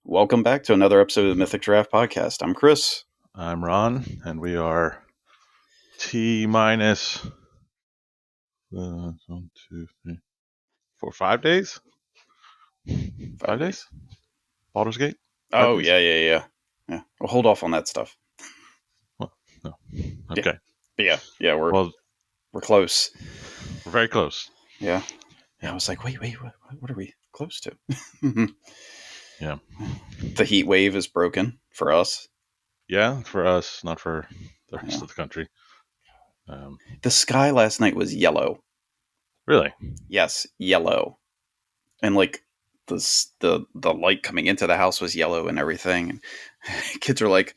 Welcome back to another episode of the Mythic Giraffe podcast. I'm Chris. I'm Ron, and we are T minus 1, 2, 3, 4, 5 days. 5 days. Baldur's Gate. Oh, yeah. Well, hold off on that stuff. Well, no. Okay. Yeah. We're close. We're very close. Yeah. I was like, wait, what are we close to? Yeah. The heat wave is broken for us. Yeah, for us, not for the rest of the country. The sky last night was yellow. Really? Yes, yellow, and like the light coming into the house was yellow and everything. And kids are like,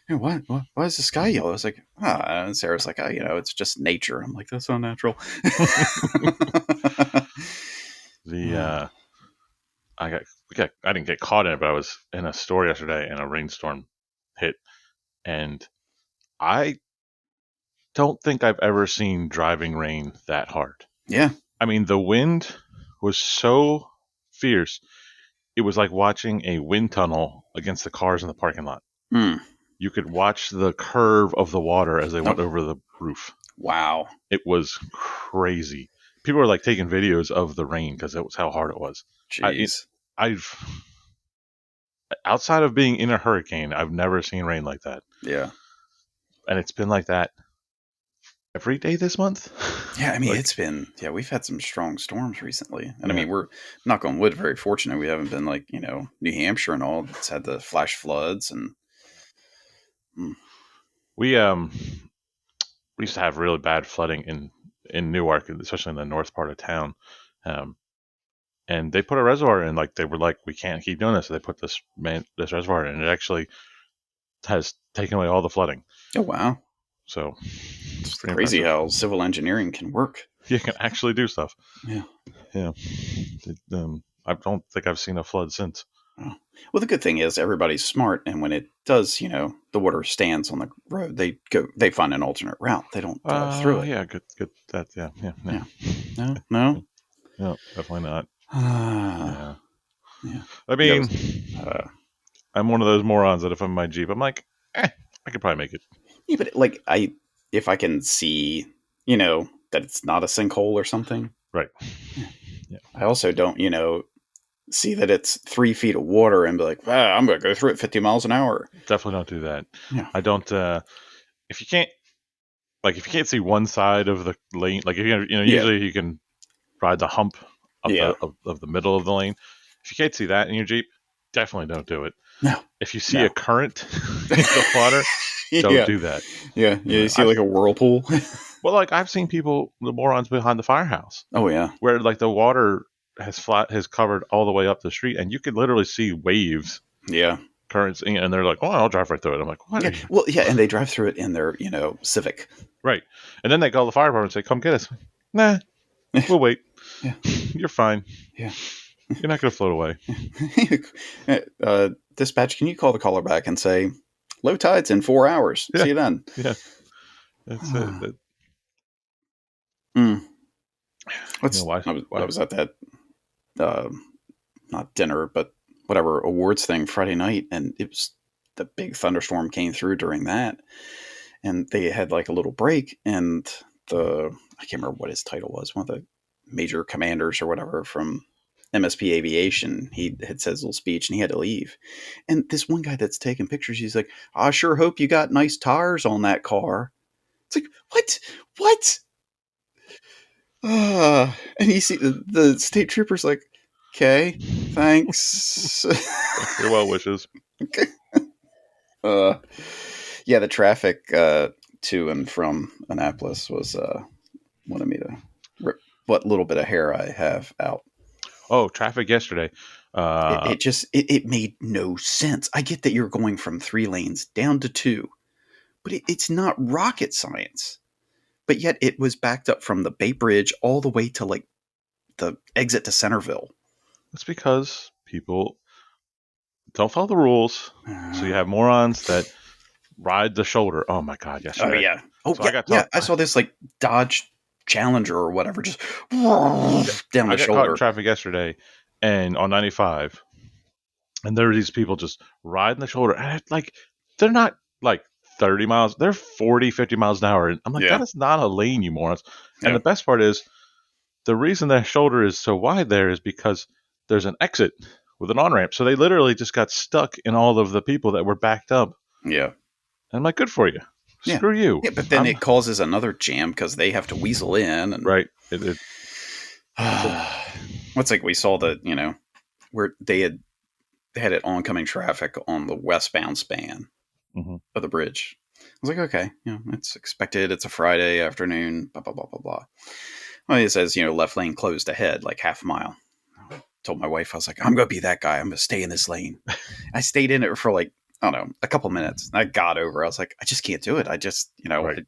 hey, what? Why is the sky yellow? I was like, and Sarah's like, it's just nature. I'm like, that's unnatural. I didn't get caught in it, but I was in a store yesterday and a rainstorm hit, and I don't think I've ever seen driving rain that hard. Yeah. I mean, the wind was so fierce. It was like watching a wind tunnel against the cars in the parking lot. You could watch the curve of the water as they went over the roof. Wow. It was crazy. People were like taking videos of the rain because it was how hard it was. Jeez. I've outside of being in a hurricane, I've never seen rain like that. Yeah. And it's been like that every day this month. Yeah, I mean, we've had some strong storms recently. And I mean, we're, knock on wood, very fortunate. We haven't been like, New Hampshire and all. It's had the flash floods and. We used to have really bad flooding in Newark, especially in the north part of town. And they put a reservoir in, like they were like, we can't keep doing this. So they put this reservoir in, and it actually has taken away all the flooding. Oh, wow. So it's crazy how civil engineering can work. You can actually do stuff. Yeah. I don't think I've seen a flood since. Oh. Well, the good thing is everybody's smart, and when it does, the water stands on the road, they find an alternate route. They don't drive through it. Yeah, good. That, yeah. No, definitely not. Yeah. I mean, I'm one of those morons that if I'm in my Jeep, I'm like, I could probably make it. Yeah, but like if I can see, that it's not a sinkhole or something. Right. Yeah. I also don't, see that it's 3 feet of water and be like, I'm going to go through it 50 miles an hour. Definitely don't do that. Yeah. I don't, if you can't see one side of the lane, like, usually you can ride the hump of the middle of the lane. If you can't see that in your Jeep, definitely don't do it. No. If you see a current in the water, don't do that. Yeah. You see like a whirlpool. Well, like I've seen the morons behind the firehouse. Oh yeah. Where like the water has covered all the way up the street, and you can literally see waves. Yeah. Currents, and they're like, "Oh, I'll drive right through it." I'm like, "What?" Yeah. Well, yeah, and they drive through it in their, Civic. Right, and then they call the fire department and say, "Come get us." Nah, we'll wait. Yeah, you're fine. Yeah, you're not going to float away. Dispatch, can you call the caller back and say, "Low tides in 4 hours"? Yeah. See you then. Yeah, that's it. I was at that, not dinner, but whatever awards thing Friday night, and it was the big thunderstorm came through during that, and they had like a little break, and I can't remember what his title was, one of the major commanders or whatever from MSP Aviation, he had said his little speech and he had to leave. And this one guy that's taking pictures, he's like, I sure hope you got nice tires on that car. It's like, what? And you see the state trooper's like, okay, thanks. Your well wishes. Okay. Yeah, the traffic to and from Annapolis was wanted me to rip what little bit of hair I have out. Oh, traffic yesterday. It made no sense. I get that you're going from 3 lanes down to 2, but it's not rocket science. But yet it was backed up from the Bay Bridge all the way to like the exit to Centerville. That's because people don't follow the rules. So you have morons that ride the shoulder. Oh my God! Yesterday. Oh yeah. Oh so I saw this like Dodge Challenger or whatever just down the shoulder. I got caught in traffic yesterday, and on 95, And there are these people just riding the shoulder, and they're not like 30 miles, they're 40, 50 miles an hour. And I'm like, Yeah. that is not a lane, you morons. And Yeah. the best part is, the reason that shoulder is so wide there is because there's an exit with an on ramp. So they literally just got stuck in all of the people that were backed up. Yeah. And I'm like, good for you. Yeah. Screw you. Yeah. But then it causes another jam because they have to weasel in. And Right. So, it's like we saw where they had it oncoming traffic on the westbound span mm-hmm. of the bridge. I was like, okay, it's expected. It's a Friday afternoon, blah, blah, blah, blah, blah. Well, it says, left lane closed ahead, like half a mile. I told my wife, I was like, I'm going to be that guy. I'm going to stay in this lane. I stayed in it for like, I don't know, a couple minutes. I got over. I was like, I just can't do it. I just, Right.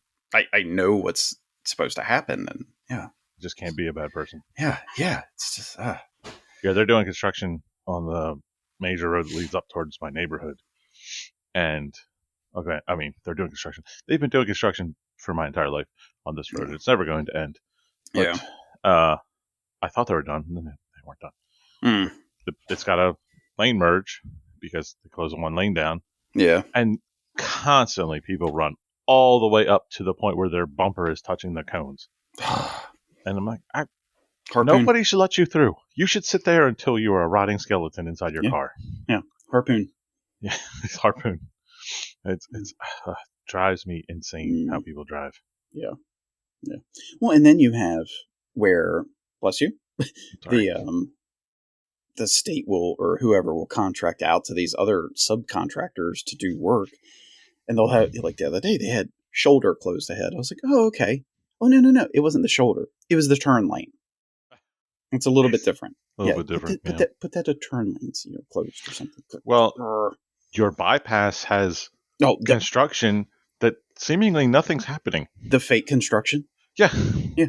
I know what's supposed to happen. And yeah. Just can't be a bad person. Yeah. Yeah. It's just, Yeah, they're doing construction on the major road that leads up towards my neighborhood. And, okay, I mean, they're doing construction. They've been doing construction for my entire life on this road. It's never going to end. But I thought they were done, and then they weren't done. Mm. It's got a lane merge because they close one lane down. Yeah. And constantly people run all the way up to the point where their bumper is touching the cones. And I'm like, nobody should let you through. You should sit there until you are a rotting skeleton inside your car. Yeah. Harpoon. Yeah, it's harpoon. It's drives me insane how people drive. Yeah. Yeah. Well, and then you have where, bless you, the state will, or whoever will contract out to these other subcontractors to do work. And they'll have, like the other day, they had shoulder closed ahead. I was like, oh, okay. Oh, no. It wasn't the shoulder. It was the turn lane. It's a little bit different. A little bit different. Put that at turn lanes, closed or something. Well, your bypass has construction that seemingly nothing's happening. The fake construction? Yeah. Yeah.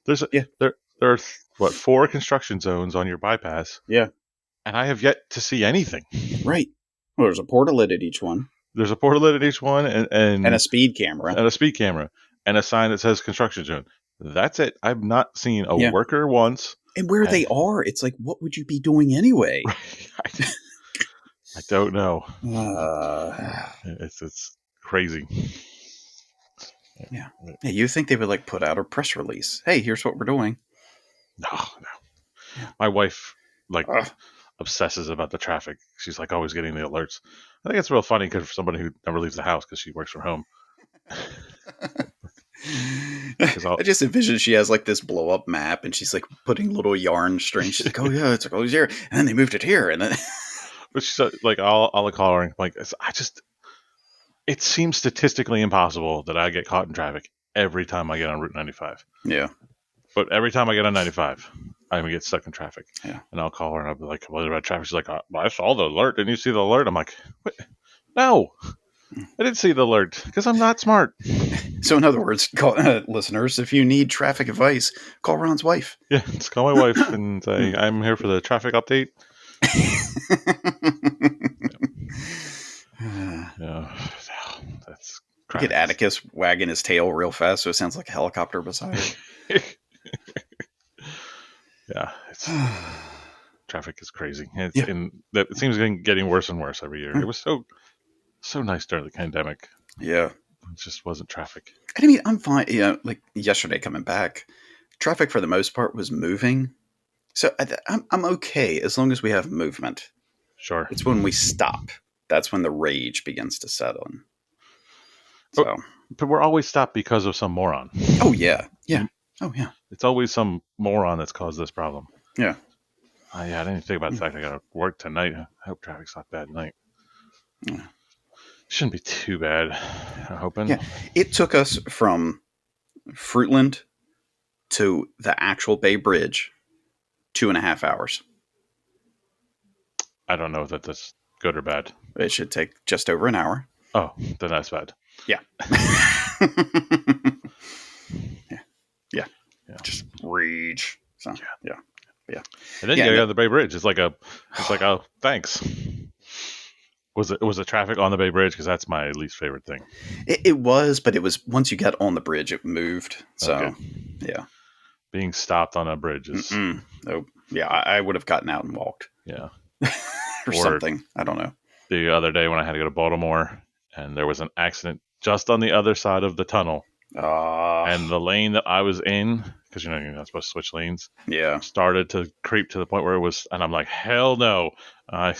There are, 4 construction zones on your bypass? Yeah. And I have yet to see anything. Right. Well, there's a portalet at each one. There's a portalet at each one and a speed camera. And a speed camera. And a sign that says construction zone. That's it. I've not seen a worker once. And where they are, it's like, what would you be doing anyway? I don't know. It's crazy. Yeah. You think they would put out a press release? Hey, here's what we're doing. No. Yeah. My wife obsesses about the traffic. She's always getting the alerts. I think it's real funny because for somebody who never leaves the house because she works from home. I just envision she has this blow up map and she's putting little yarn strings. She's like, oh yeah, it's always here, and then they moved it here, and then. But she's I'll call her and it seems statistically impossible that I get caught in traffic every time I get on Route 95. Yeah. But every time I get on 95, I'm gonna get stuck in traffic. Yeah. And I'll call her and I'll be like, "What about traffic?" She's like, I saw the alert. Didn't you see the alert? I'm like, what? No. I didn't see the alert because I'm not smart. So, in other words, listeners, if you need traffic advice, call Ron's wife. Yeah, just call my wife and say, I'm here for the traffic update. Yeah, that's crap. Get Atticus wagging his tail real fast so it sounds like a helicopter beside it. Yeah, traffic is crazy. It seems getting worse and worse every year. It was so nice during the pandemic. Yeah. It just wasn't traffic. I mean, I'm fine. Yesterday coming back, traffic for the most part was moving. So I'm okay as long as we have movement. Sure. It's when we stop. That's when the rage begins to set in. So. But we're always stopped because of some moron. Oh, yeah. Yeah. Oh, yeah. It's always some moron that's caused this problem. Yeah. I didn't even think about the fact I got to work tonight. I hope traffic's not bad tonight. Yeah. Shouldn't be too bad, I'm hoping. Yeah. It took us from Fruitland to the actual Bay Bridge 2.5 hours. I don't know if that's good or bad. It should take just over an hour. Oh, then that's bad. Yeah. Yeah. Just rage. So, yeah. And then you got the Bay Bridge. It's like thanks. Was it traffic on the Bay Bridge? Because that's my least favorite thing. It was, but it was once you got on the bridge, it moved. So, yeah. Being stopped on a bridge is... Nope. Yeah, I would have gotten out and walked. Yeah. or Or something. I don't know. the other day when I had to go to Baltimore, and there was an accident just on the other side of the tunnel, and the lane that I was in, because you're not supposed to switch lanes, yeah. started to creep to the point where it was, and I'm like, hell no! I I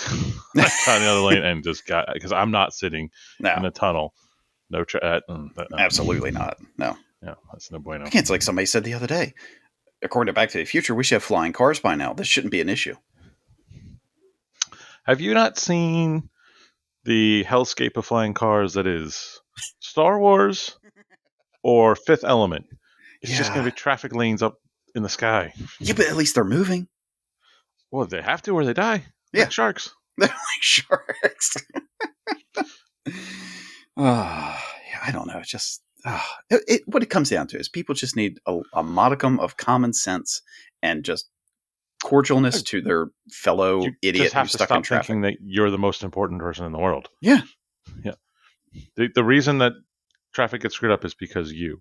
got in the other lane and just got, because I'm not sitting in No, a tunnel. No, no, absolutely not. No. yeah, that's no bueno. It's like somebody said the other day. According to Back to the Future, we should have flying cars by now. This shouldn't be an issue. Have you not seen the hellscape of flying cars that is Star Wars or Fifth Element? It's just going to Yeah. be traffic lanes up in the sky. Yeah, but at least they're moving. Well, they have to or they die, Yeah. like sharks. They're like sharks. Yeah, I don't know. It's just what it comes down to is people just need a modicum of common sense and just cordialness to their fellow You idiot just have who's to stuck in stop traffic. thinking that you're the most important person in the world. Yeah. Yeah. The reason that traffic gets screwed up is because Yeah.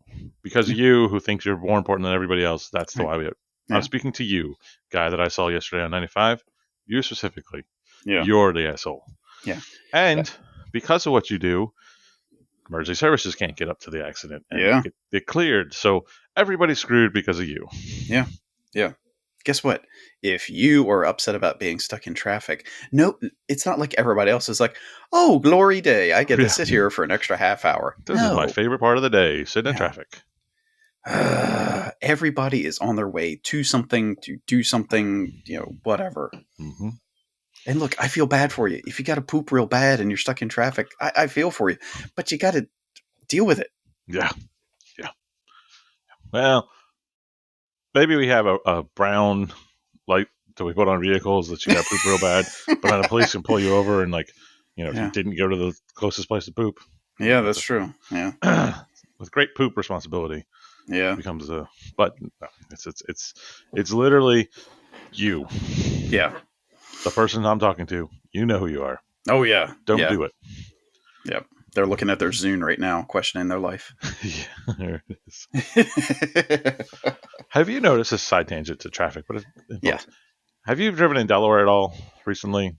you, who thinks you're more important than everybody else. That's the Right. why we. Yeah. I'm speaking to you, guy that I saw yesterday on 95. You specifically. Yeah. You're the asshole. Yeah. And because of what you do, emergency services can't get up to the accident and Yeah. get cleared. So everybody's screwed because of you. Yeah. Yeah. Guess what? If you are upset about being stuck in traffic, no, it's not like everybody else is like, oh, glory day. I get to Yeah. sit here for an extra half hour. This is my No. favorite part of the day, sitting in Yeah. traffic. Everybody is on their way to something, to do something, whatever. Mm-hmm. And look, I feel bad for you. If you got to poop real bad and you're stuck in traffic, I feel for you. But you got to deal with it. Yeah. Yeah. Well, maybe we have a brown light that we put on vehicles that you got to poop real bad, but then the police can pull you over and, like, if you didn't go to the closest place to poop. Yeah, that's true. Yeah. With great poop responsibility. Yeah. Becomes but it's literally you. Yeah. The person I'm talking to, you know who you are. Oh, yeah. Don't do it. Yep. They're looking at their Zune right now, questioning their life. Yeah, there it is. Have you noticed a side tangent to traffic? But yeah. Have you driven in Delaware at all recently?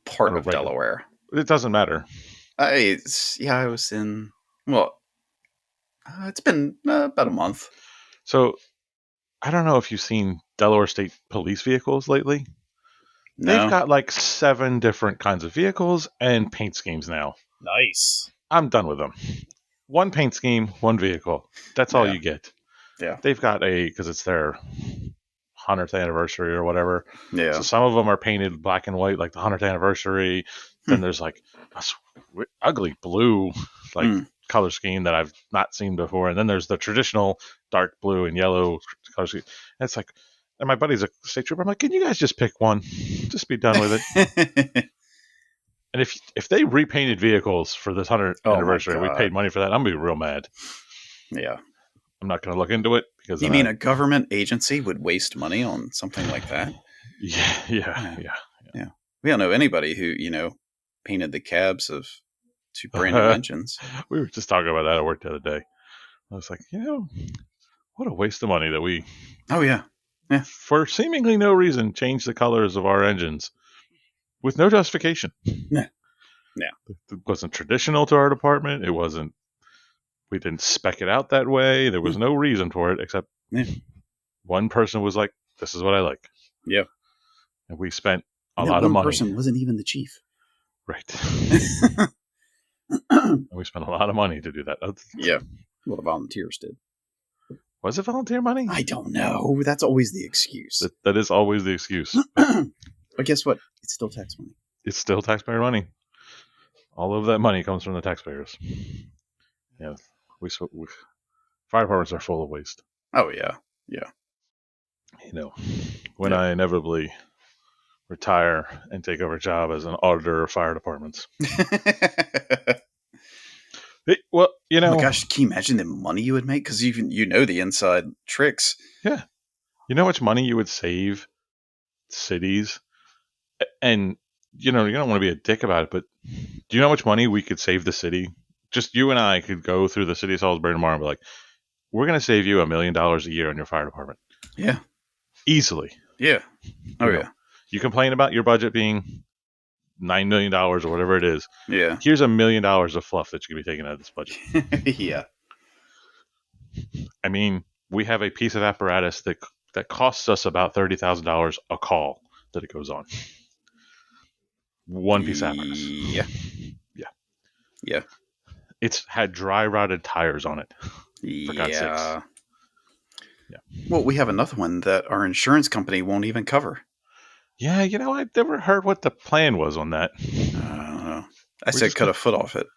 Part of Delaware. It doesn't matter. I was in. Well, it's been about a month. So I don't know if you've seen Delaware State Police vehicles lately. No. They've got like 7 different kinds of vehicles and paint schemes now. Nice. I'm done with them. One paint scheme, one vehicle. That's all you get. Yeah. They've got because it's their 100th anniversary or whatever. Yeah. So some of them are painted black and white, like the 100th anniversary. Then there's like a ugly blue, color scheme that I've not seen before. And then there's the traditional dark blue and yellow color scheme. And it's like, and my buddy's a state trooper. I'm like, can you guys just pick one? Just be done with it. And if they repainted vehicles for this 100th anniversary and we paid money for that, I'm going to be real mad. Yeah. I'm not going to look into it. Because you mean a government agency would waste money on something like that? Yeah. We don't know anybody who, painted the cabs of 2 brand new engines. We were just talking about that at work the other day. I was like, what a waste of money that we... Oh, yeah. Yeah. For seemingly no reason, change the colors of our engines with no justification. Yeah. It wasn't traditional to our department. It wasn't... We didn't spec it out that way. There was no reason for it except one person was like, this is what I like. Yeah. And we spent a lot of money. One person wasn't even the chief. Right. We spent a lot of money to do that. Yeah. Well, the volunteers did. Was it volunteer money? I don't know. That's always the excuse. That is always the excuse. But guess what? It's still tax money. It's still taxpayer money. All of that money comes from the taxpayers. Yeah. Fire departments are full of waste. Oh, yeah. Yeah. When I inevitably retire and take over a job as an auditor of fire departments. Well, oh my gosh, can you imagine the money you would make? Because you know the inside tricks. Yeah. You know how much money you would save cities? And, you don't want to be a dick about it, but do you know how much money we could save the city? Just you and I could go through the city of Salisbury tomorrow and be like, we're going to save you $1 million a year on your fire department. Yeah. Easily. Yeah. Oh, yeah. You complain about your budget being $9 million or whatever it is. Yeah. Here's $1 million of fluff that you can be taking out of this budget. Yeah. I mean, we have a piece of apparatus that costs us about $30,000 a call that it goes on. One piece of apparatus. Yeah. Yeah. Yeah. It's had dry rotted tires on it. For God's sakes. Yeah. Well, we have another one that our insurance company won't even cover. Yeah, I've never heard what the plan was on that. I don't know. I said cut a foot off it.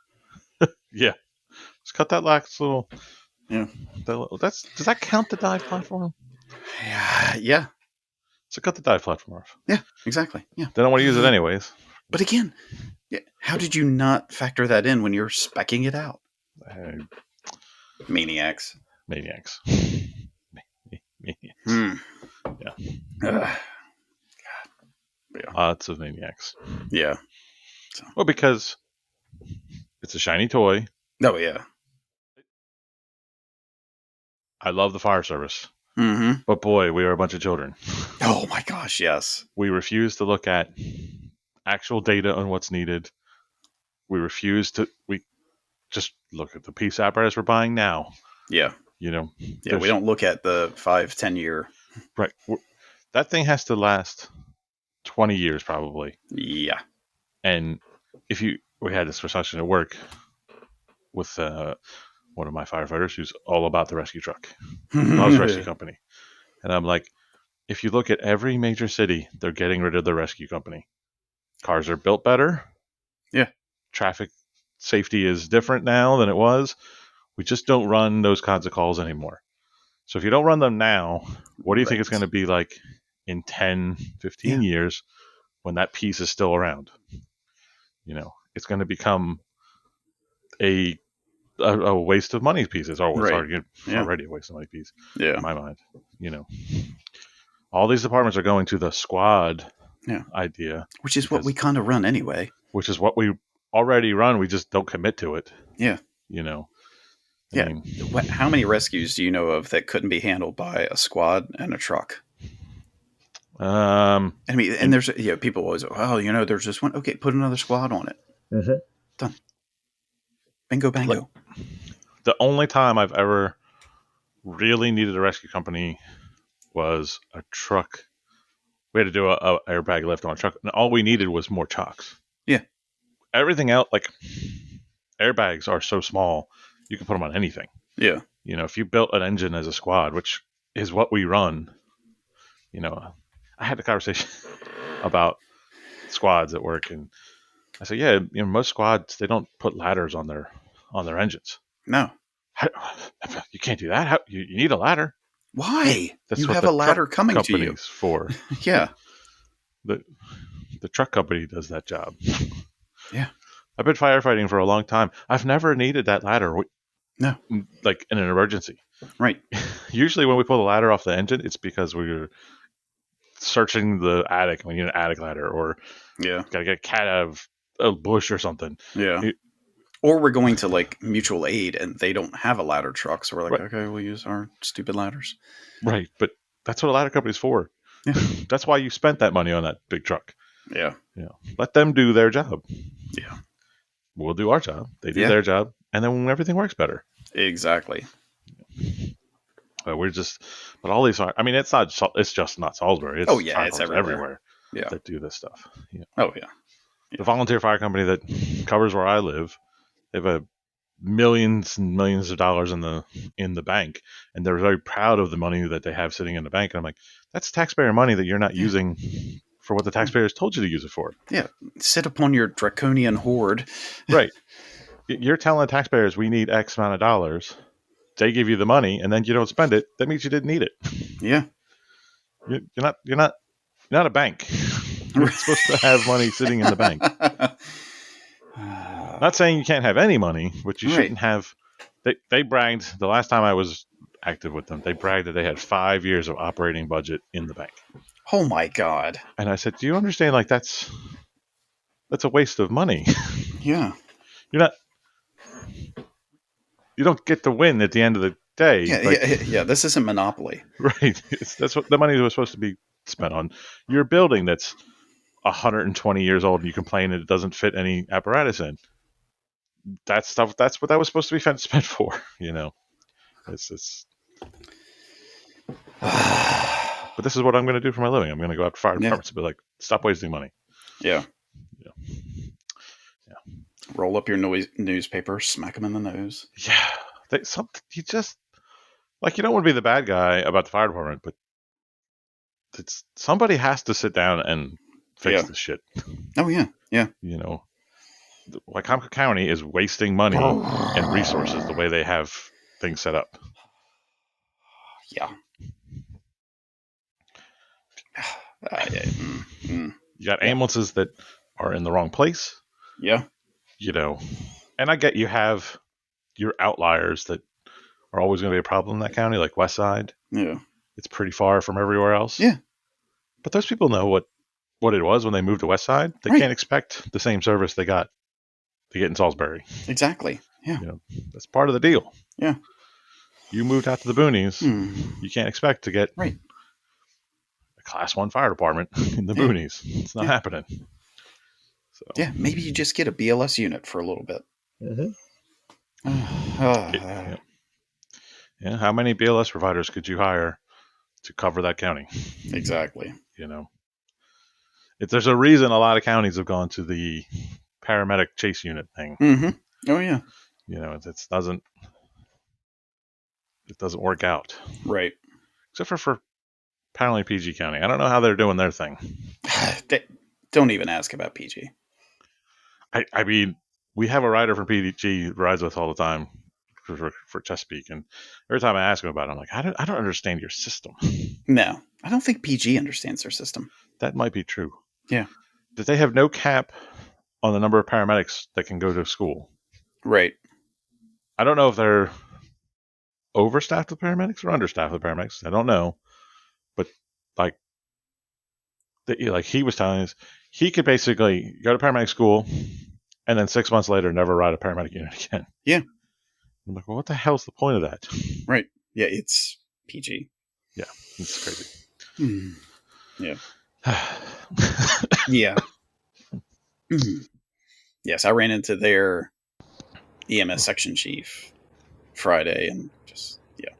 Yeah. Just cut that last little. Yeah. Does that count the dive platform? Yeah. So cut the dive platform off. Yeah, exactly. Yeah. They don't want to use it anyways. But again, how did you not factor that in when you're speccing it out? Maniacs. Maniacs. Yeah. God. Lots of maniacs. Yeah. So. Well, because it's a shiny toy. Oh, yeah. I love the fire service. Mm-hmm. But boy, we are a bunch of children. Oh, my gosh, yes. We refuse to look at actual data on what's needed. We just look at the piece of apparatus we're buying now. Yeah. Yeah, we don't look at the 5-10 year. Right. That thing has to last 20 years probably. Yeah. And we had this discussion at work with one of my firefighters who's all about the rescue truck. Loves rescue company. And I'm like, if you look at every major city, they're getting rid of the rescue company. Cars are built better. Yeah. Traffic safety is different now than it was. We just don't run those kinds of calls anymore. So if you don't run them now, what do you think it's going to be like in 10, 15 years when that piece is still around? It's going to become a waste of money piece. It's already a waste of money piece in my mind. All these departments are going to the squad idea. Which is what we kind of run anyway. Which is what we already run. We just don't commit to it. Yeah. I mean, how many rescues do you know of that couldn't be handled by a squad and a truck? And there's people always, there's just one. Okay, put another squad on it. Mm-hmm. Done. Bingo, bango. The only time I've ever really needed a rescue company was a truck. We had to do a airbag lift on a truck, and all we needed was more chocks. Yeah. Everything else, like airbags, are so small. You can put them on anything. Yeah. If you built an engine as a squad, which is what we run, I had a conversation about squads at work, and I said, most squads, they don't put ladders on their engines. No. You can't do that. You need a ladder. Why? You have a ladder coming to you. For. Yeah. The truck company does that job. Yeah. I've been firefighting for a long time. I've never needed that ladder. No. Like in an emergency. Right. Usually when we pull the ladder off the engine, it's because we're searching the attic. We need an attic ladder, or got to get a cat out of a bush or something. Yeah. Or we're going to like mutual aid and they don't have a ladder truck. So we're like, okay, we'll use our stupid ladders. Right. But that's what a ladder company's for. Yeah. That's why you spent that money on that big truck. Yeah. Let them do their job. Yeah. We'll do our job. They do their job. And then everything works better. Exactly. But all these are, it's just not Salisbury. It's it's everywhere. That do this stuff. Oh, yeah. The volunteer fire company that covers where I live, they have millions and millions of dollars in the bank, and they're very proud of the money that they have sitting in the bank. And I'm like, that's taxpayer money that you're not using for what the taxpayers told you to use it for. Yeah, sit upon your draconian hoard. Right. You're telling the taxpayers we need X amount of dollars. They give you the money, and then you don't spend it. That means you didn't need it. Yeah. You're not a bank. You're supposed to have money sitting in the bank. Not saying you can't have any money, but you shouldn't have. They bragged the last time I was active with them. They bragged that they had 5 years of operating budget in the bank. Oh my God! And I said, "Do you understand? Like that's a waste of money. Yeah. You don't get to win at the end of the day. Yeah. This isn't Monopoly, right? That's what the money was supposed to be spent on. Your building that's 120 years old and you complain that it doesn't fit any apparatus in. That stuff, that's what that was supposed to be spent for, you know. It's but this is what I'm going to do for my living. I'm going to go after fire Yeah. departments and be like, stop wasting money. Yeah. Yeah. Yeah. Roll up your newspaper, smack them in the nose. Yeah. You just, like, you don't want to be the bad guy about the fire department, but somebody has to sit down and fix this shit. Oh, yeah. Yeah. You know, Wycomico County is wasting money and resources the way they have things set up. Yeah. You got ambulances that are in the wrong place. Yeah. You know, and I get you have your outliers that are always going to be a problem in that county, like West Side. Yeah. It's pretty far from everywhere else. Yeah. But those people know what it was when they moved to West Side. They can't expect the same service they got to get in Salisbury. Exactly. Yeah. You know, that's part of the deal. Yeah. You moved out to the boonies. You can't expect to get a Class 1 fire department in the boonies. It's not happening. So yeah, maybe you just get a BLS unit for a little bit. Yeah, how many BLS providers could you hire to cover that county? Exactly. You know, there's a reason a lot of counties have gone to the paramedic chase unit thing. Oh yeah. You know, it doesn't work out. Right. Except for apparently PG County. I don't know how they're doing their thing. Don't even ask about PG. I mean, we have a rider from PG who rides with all the time for Chesapeake, and every time I ask him about it, I'm like, I don't understand your system. No, I don't think PG understands their system. That might be true. Yeah. That they have no cap on the number of paramedics that can go to school. Right. I don't know if they're overstaffed with paramedics or understaffed with paramedics. I don't know. But like he was telling us, he could basically go to paramedic school and then 6 months later never ride a paramedic unit again. Yeah. I'm like, well, what the hell's the point of that? Right. Yeah, it's PG. Yeah, it's crazy. Yeah. Yeah. Yes, I ran into their EMS section chief Friday and just, yeah.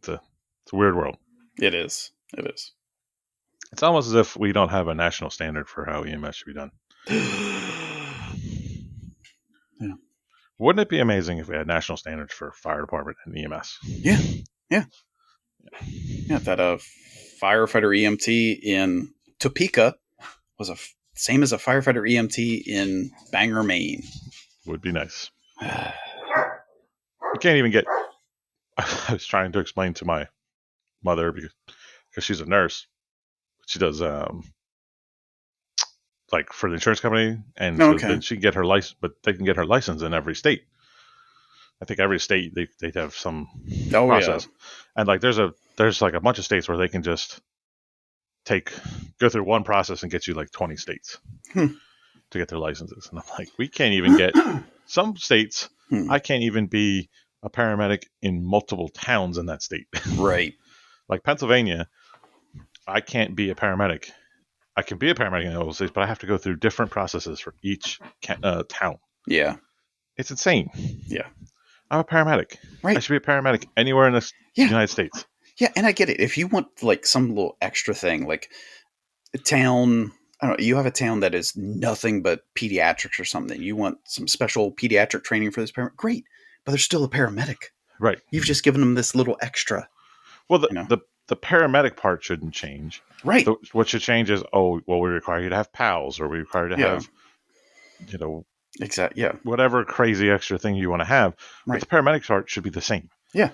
It's a weird world. It is. It is. It's almost as if we don't have a national standard for how EMS should be done. Yeah. Wouldn't it be amazing if we had national standards for fire department and EMS? Yeah. Yeah. Yeah. That firefighter EMT in Topeka was same as a firefighter EMT in Bangor, Maine. Would be nice. You can't even get. I was trying to explain to my mother because she's a nurse. She does like for the insurance company, and so then she can get her license, but they can get her license in every state. I think every state they have some process, and like there's like a bunch of states where they can just go through one process and get you like 20 states to get their licenses, and I'm like, we can't even get some states. I can't even be a paramedic in multiple towns in that state. Right. Like Pennsylvania, I can't be a paramedic. I can be a paramedic in those states, but I have to go through different processes for each town. Yeah. It's insane. Yeah. I'm a paramedic. Right. I should be a paramedic anywhere in the United States. Yeah, and I get it. If you want like some little extra thing, like a town, I don't know, you have a town that is nothing but pediatrics or something. You want some special pediatric training for this paramedic. Great. But they're still a paramedic. Right. You've just given them this little extra. Well, the paramedic part shouldn't change. Right. What should change is, we require you to have PALs, or we require you to have, exactly. Yeah. whatever crazy extra thing you want to have. Right. But the paramedic part should be the same. Yeah.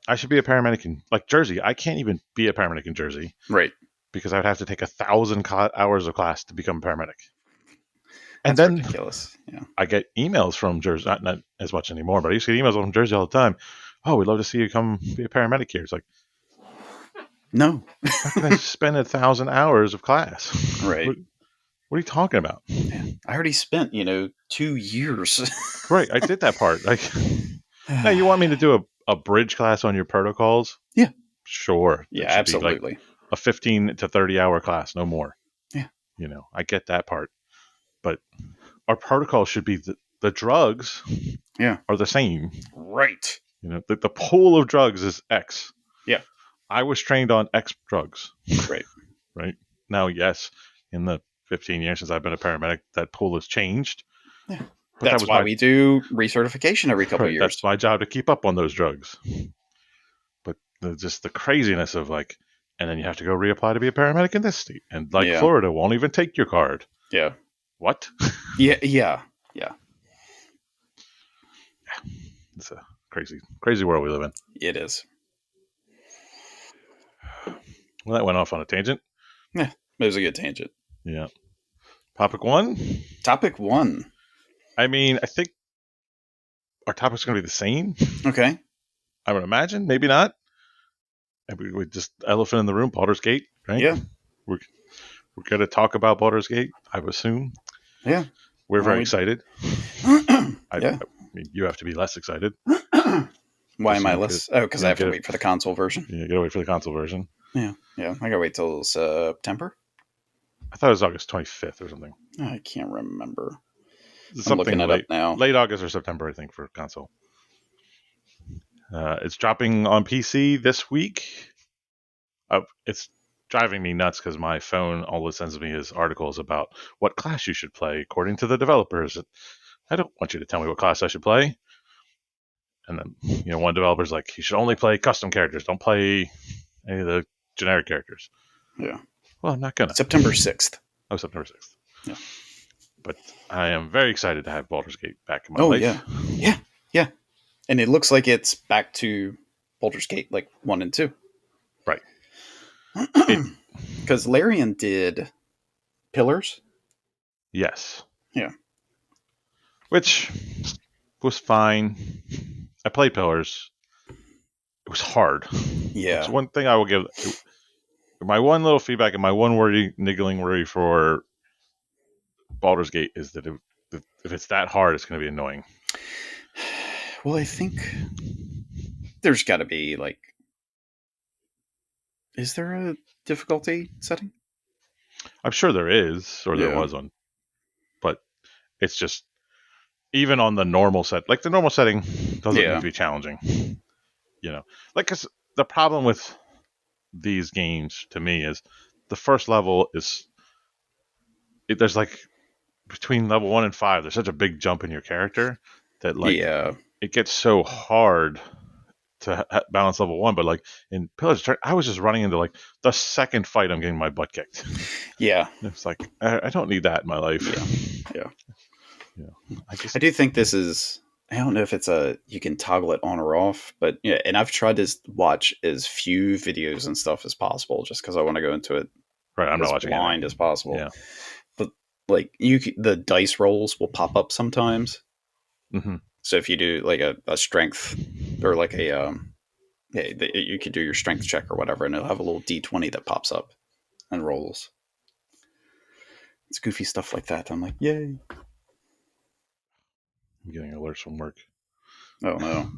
I should be a paramedic in like Jersey. I can't even be a paramedic in Jersey. Right. Because I would have to take 1,000 hours of class to become a paramedic. And That's then ridiculous. Yeah. I get emails from Jersey, not as much anymore, but I used to get emails from Jersey all the time. Oh, we'd love to see you come be a paramedic here. It's like, no. How can I spend 1,000 hours of class? Right. What are you talking about? Yeah. I already spent, 2 years. Right. I did that part. Like, now you want me to do a bridge class on your protocols? Yeah. Sure. Yeah, absolutely. Like a 15 to 30 hour class, no more. Yeah. I get that part, but our protocol should be the drugs Yeah. are the same. Right. The pool of drugs is X. Yeah. I was trained on X drugs. Right. Right. Now, yes, in the 15 years since I've been a paramedic, that pool has changed. Yeah. But that That's was why we do recertification every couple of right. That's years. my job to keep up on those drugs. But just the craziness of and then you have to go reapply to be a paramedic in this state, and Yeah. Florida won't even take your card. Yeah. What? Yeah. Yeah. Yeah. It's a crazy world we live in. It is. Well, that went off on a tangent. Yeah. It was a good tangent. Yeah. Topic 1. Topic 1. I mean, I think our topic's going to be the same. Okay. I would imagine. Maybe not. We just elephant in the room, Baldur's Gate, right? Yeah. We're going to talk about Baldur's Gate, I would assume. Yeah. We're very excited. Yeah. I mean, you have to be less excited. Why am I less? Oh, because I have to wait for the console version. Yeah, you got to wait for the console version. Yeah. Yeah. I got to wait till September. I thought it was August 25th or something. I can't remember. Something I'm looking it late, up now. Late August or September, I think, for console. It's dropping on PC this week. It's driving me nuts because my phone all it sends me is articles about what class you should play according to the developers. I don't want you to tell me what class I should play. And then, one developer's like, you should only play custom characters. Don't play any of the generic characters. Yeah. Well, I'm not gonna. September 6th. Oh, September 6th. Yeah. But I am very excited to have Baldur's Gate back in my life. Yeah. Yeah. Yeah. And it looks like it's back to Baldur's Gate, 1 and 2. Right. Because Larian did Pillars. Yes. Yeah. Which was fine. I played Pillars. It was hard. Yeah. It's one thing I will give. My one little feedback and my one niggling worry for Baldur's Gate is that if it's that hard, it's going to be annoying. Well, I think there's got to be is there a difficulty setting? I'm sure there is, or there was one, but it's just even on the normal set, the normal setting doesn't need to be challenging. Because the problem with these games to me is the first level is there's between level 1 and 5, there's such a big jump in your character that it gets so hard to balance level 1. But in Pillars, I was just running into the second fight, I'm getting my butt kicked. Yeah, it's I don't need that in my life. Yeah. I do think this is. I don't know if it's you can toggle it on or off, but and I've tried to watch as few videos and stuff as possible, just because I want to go into it I'm not watching blind as possible. Yeah. But the dice rolls will pop up sometimes. Mm-hmm. So if you do a strength or you could do your strength check or whatever, and it'll have a little D20 that pops up and rolls. It's goofy stuff like that. I'm like, yay. I'm getting alerts from work. Oh, no.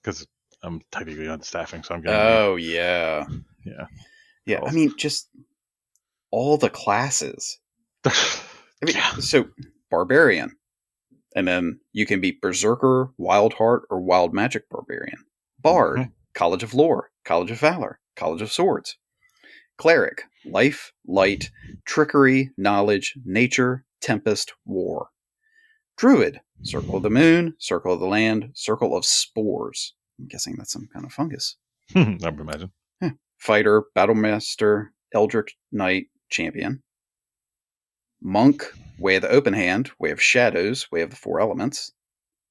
Because I'm technically on staffing, so I'm getting... Oh, yeah. Yeah. Yeah, I mean, just all the classes. So, Barbarian. And then you can be Berserker, Wild Heart, or Wild Magic Barbarian. Bard, College of Lore, College of Valor, College of Swords. Cleric, Life, Light, Trickery, Knowledge, Nature, Tempest, War. Druid, Circle of the Moon, Circle of the Land, Circle of Spores. I'm guessing that's some kind of fungus. I would imagine. Yeah. Fighter, Battlemaster, Eldritch Knight, Champion. Monk, Way of the Open Hand, Way of Shadows, Way of the Four Elements.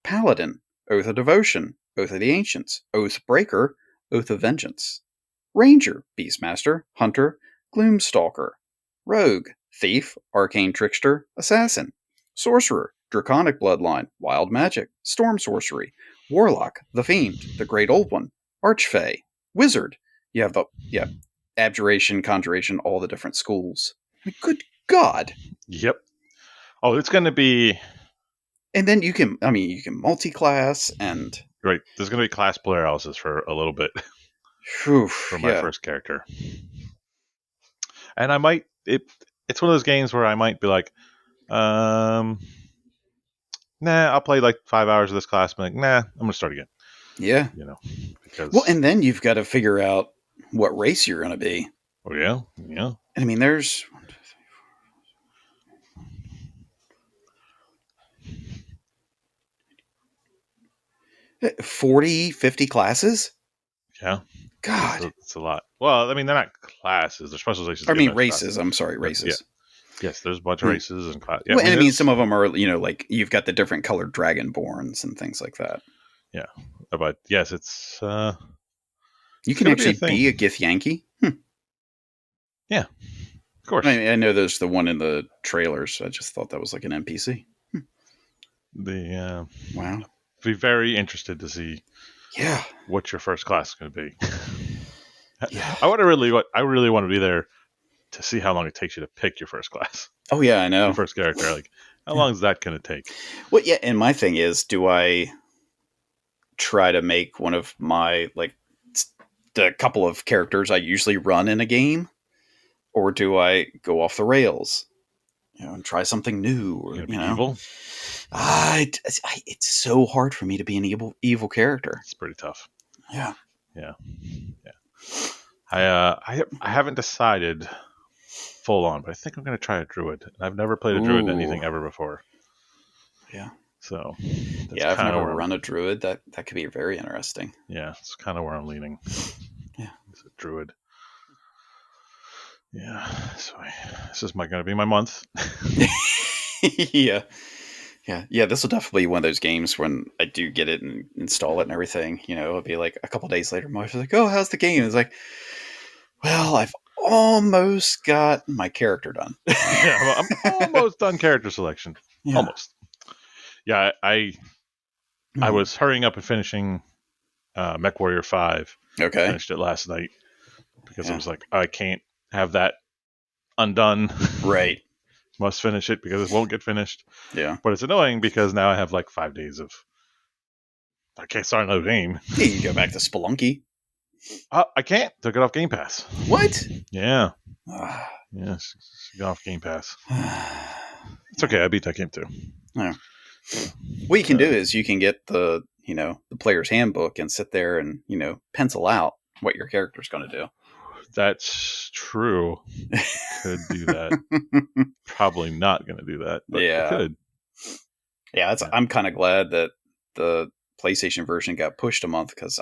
Paladin, Oath of Devotion, Oath of the Ancients, Oath Breaker, Oath of Vengeance. Ranger, Beastmaster, Hunter, Gloomstalker. Rogue, Thief, Arcane Trickster, Assassin. Sorcerer, Draconic Bloodline, Wild Magic, Storm Sorcery. Warlock, the Fiend, the Great Old One. Archfey, Wizard. You have Abjuration, Conjuration, all the different schools. I mean, good God. Yep. Oh, it's going to be... And then you can multi-class and... Right. There's going to be class pluralities for a little bit. For my first character. And I might it's one of those games where I might be like, nah, I'll play like 5 hours of this class, but like, nah, I'm gonna start again. Yeah. You know, Well, because and then you've got to figure out what race you're going to be. oh yeah. And I mean, there's 40, 50 classes. Yeah, God. it's a lot. Well, I mean, they're not classes; they're specializations I in mean, those races. classes. I'm sorry, But yeah, races. yes, there's a bunch of Yeah. races and class. Yeah, I Well, and mean, I mean, some there's of them are, like you've got the different colored dragonborns and things like that. yeah, but yes, You it's can going to be a actually thing. be a Gith Yankee. Yeah, of I course. mean, I know there's the one in the trailers. I just thought that was like an NPC. The Wow. be very interested to see Yeah. what your first class is going to be. Yeah. I really want to be there to see how long it takes you to pick your first class, Oh, yeah, I your know. first character. Like, how Yeah. long is that going to take? Well, yeah, and my thing is, do I try to make one of my, like, the couple of characters I usually run in a game, or do I go off the rails, and try something new, You or going to be evil? it's so hard for me to be an evil character. It's pretty tough. Yeah. Yeah, yeah. I haven't decided full on, but I think I'm going to try a druid. I've never played a druid in Ooh. anything ever before, Yeah. so that's Yeah, I've kind of never where run a druid. That could be very interesting. it's kind of where I'm leaning. Yeah. It's a druid. Yeah, so this is going to be my month. Yeah. Yeah. This will definitely be one of those games when I do get it and install it and everything. It'll be like a couple days later. My wife's like, "Oh, how's the game?" It's like, "Well, I've almost got my character done." Yeah, I'm almost done character selection. Yeah. Almost. Yeah, I Mhm. was hurrying up and finishing Mech Warrior 5. Okay. Finished it last night because I Yeah. was like, I can't have that undone. Right. Must finish it because it won't get finished. Yeah. But it's annoying because now I have like 5 days of I can't start another game. Yeah, you can go back to Spelunky. I can't. Took it off Game Pass. What? Yeah. Ah. Yeah, she got off Game Pass. It's Yeah. okay. I beat that game too. Yeah. Yeah. What you can do is you can get the player's handbook and sit there and pencil out what your character's going to That's true. Could do that. do. Probably not going to do that, but I Yeah. could. Yeah, Yeah. I'm kind of glad that the PlayStation version got pushed a month, because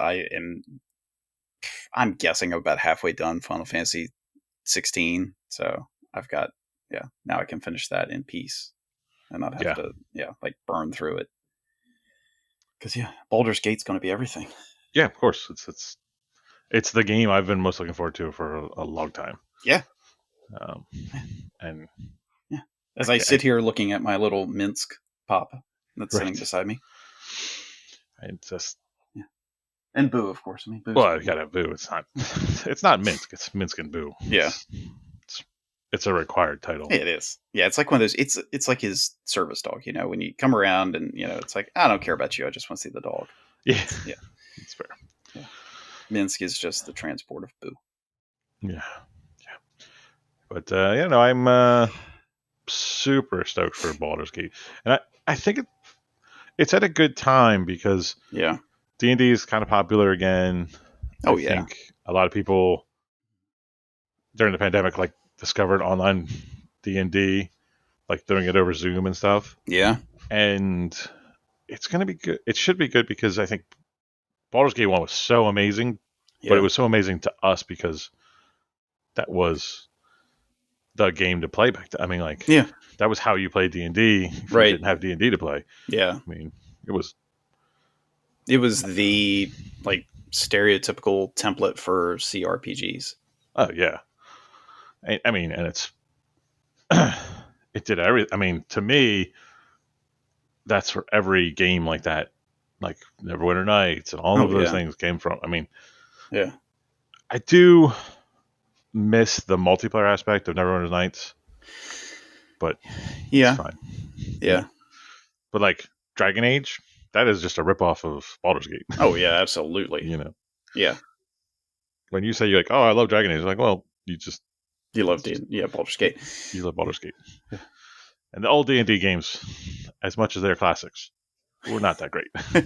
I'm guessing I'm about halfway done Final Fantasy 16. So I've got, yeah, now I can finish that in peace and not have Yeah. to, like burn through it. Because yeah, Baldur's Gate's going to be everything. Yeah, of course. It's the game I've been most looking forward to for a long time. Yeah. Um, and Yeah. As I sit here looking at my little Minsk pop that's sitting right. beside me. I just Yeah. And Boo, of course. I mean, Boo's well, you gotta have Boo. It's not Minsk. It's Minsk and Boo. Yeah. It's a required title. It is. Yeah, it's like one of those. It's like his service dog. When you come around and it's like, I don't care about you. I just want to see the dog. Yeah. Yeah. It's fair. Yeah. Minsk is just the transport of Boo. Yeah. Yeah. But I'm super stoked for Baldur's Gate, and I think it's at a good time because Yeah. D&D is kind of popular again. I Oh yeah. think a lot of people during the pandemic like discovered online D&D, like doing it over Zoom and stuff. Yeah. And it's going to be good. It should be good because I think Baldur's Gate 1 was so amazing, but it Yeah. was so amazing to us because that was the game to play back then. I mean, like, Yeah. that was how you played D&D if you Right. didn't have D&D to play. Yeah. I mean, it was It was the like stereotypical template for CRPGs. oh yeah. I mean, and it's it did every. I mean, to me, that's where every game like that, like Neverwinter Nights and all Oh of those yeah. things came from. I mean, Yeah. I do miss the multiplayer aspect of Neverwinter Nights, but it's Yeah. fine. Yeah. But like Dragon Age, that is just a ripoff of Baldur's Gate. Oh yeah. Absolutely. You know, Yeah. when you say you're like, oh, I love Dragon Age, like, well, you just You It's loved just it, yeah, Baldur's Gate. you love Yeah. Baldur's Gate. And the old D&D games, as much as they're classics, were not that great. They're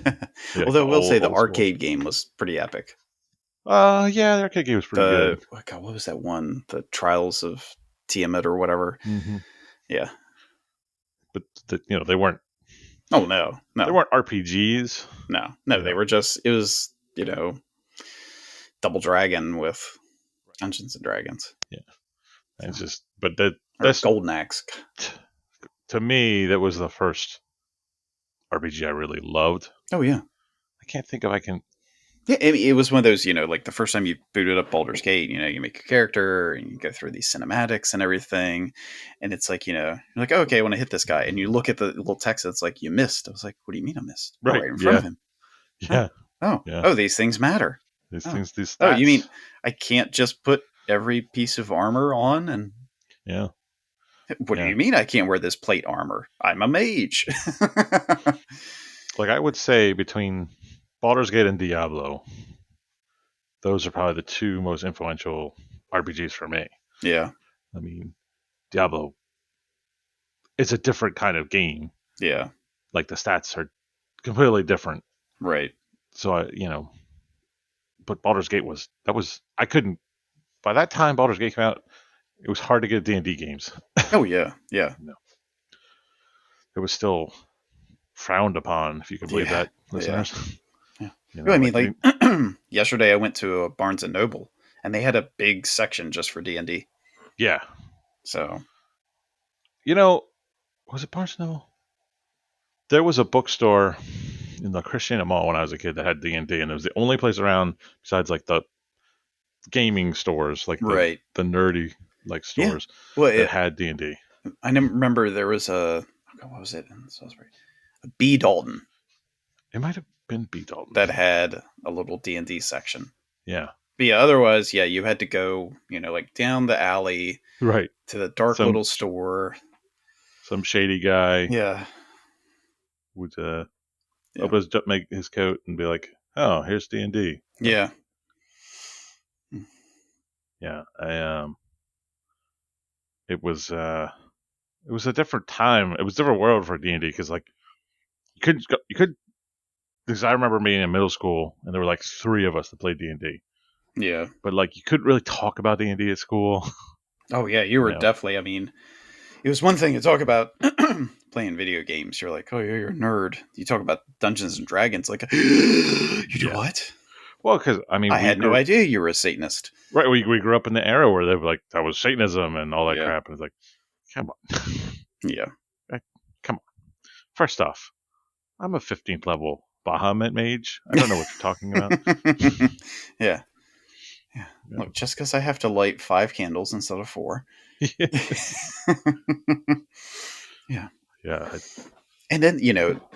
like Although the I will say the old school. arcade game was pretty epic. Yeah, the arcade game was pretty good. The oh God, what was that one? The Trials of Tiamat or whatever. Hmm. Yeah. But they weren't Oh no, they no, weren't RPGs. no. You They know, were just. It was Double Dragon with right? Dungeons and Dragons. Yeah, and So, it's just, but that or that's Golden Axe. to me that was the first RPG I really loved. Oh yeah. I can't think if I can. Yeah, it was one of those, like the first time you booted up Baldur's Gate, you make a character and you go through these cinematics and everything. And it's like, you're like, oh, okay, I want to hit this guy. And you look at the little text, it's like, you missed. I was like, what do you mean I missed? Oh, Right? right in front of Yeah, him. Oh, yeah, oh, yeah. oh, these things matter. These Oh, things, these oh, you stats. mean I can't just put every piece of armor on? And Yeah, what do yeah. you mean I can't wear this plate armor? I'm a mage. Like I would say between Baldur's Gate and Diablo, those are probably the two most influential RPGs for me. Yeah, I mean, Diablo, it's a different kind of game. yeah, Like the stats are completely different. right. So but Baldur's Gate I couldn't by that time Baldur's Gate came out. It was hard to get D&D games. Oh, yeah, yeah, You know, it was still frowned upon, if you can believe yeah, that, yeah. listeners. Yeah. Well, I mean, Like like getting, yesterday, I went to a Barnes and Noble, and they had a big section just for D&D. yeah. So You know, was it Barnes Noble? There was a bookstore in the Christiana Mall when I was a kid that had D&D, and it was the only place around besides like the gaming stores, like right, the nerdy like yeah. stores Well, that had D&D. I remember there was what was it in Salisbury? A B Dalton It might have been B. Dalton. that had a little D&D section. Yeah, But yeah, otherwise, yeah, you had to go, like down the alley right. to the dark Some little store. some shady guy Yeah, would yeah, open make his coat and be like, "Oh, here's D&D." Oh, yeah, yeah, it was it was a different time. It was a different world for D&D because like you could because I remember being in middle school and there were like three of us that played D&D, yeah. but like you couldn't really talk about D&D at school. Oh yeah, you you were know, definitely. I mean, it was one thing to talk about playing video games. You're like, oh, you're a nerd. You talk about Dungeons and Dragons, like, you do yeah. what? Well, because I mean, I had no idea you were a Satanist. we grew up in the era where they were like that was Satanism and all that Yeah, crap, and it's like, come on, yeah, come on. First off, I'm a 15th level Bahamut mage. I don't know what you're talking about. yeah, yeah. Yeah, Look, just because I have to light 5 candles instead of 4. Yeah, yeah, and then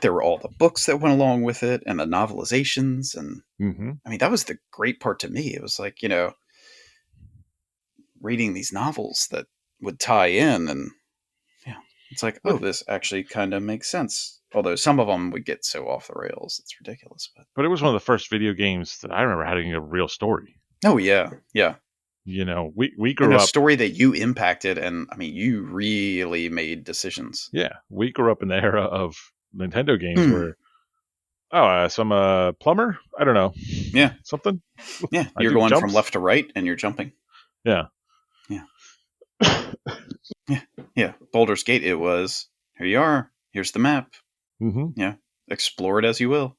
there were all the books that went along with it, and the novelizations, and mm-hmm. I mean that was the great part to me. It was like reading these novels that would tie in, and yeah, it's like, oh, But this actually kind of makes sense. Although some of them would get so off the rails, it's ridiculous. But but it was one of the first video games that I remember having a real story. oh yeah, yeah, We and grew a up. story that you impacted, and I mean, you really made decisions. Yeah, we grew up in the era of Nintendo games Hmm. where some plumber. I don't know Yeah, something. yeah, I you're do going from jumps. left to right, and you're jumping. Yeah. Yeah, yeah, yeah. Baldur's Gate. It was here. You are. Here's the map. Hmm. Yeah, explore it as you will.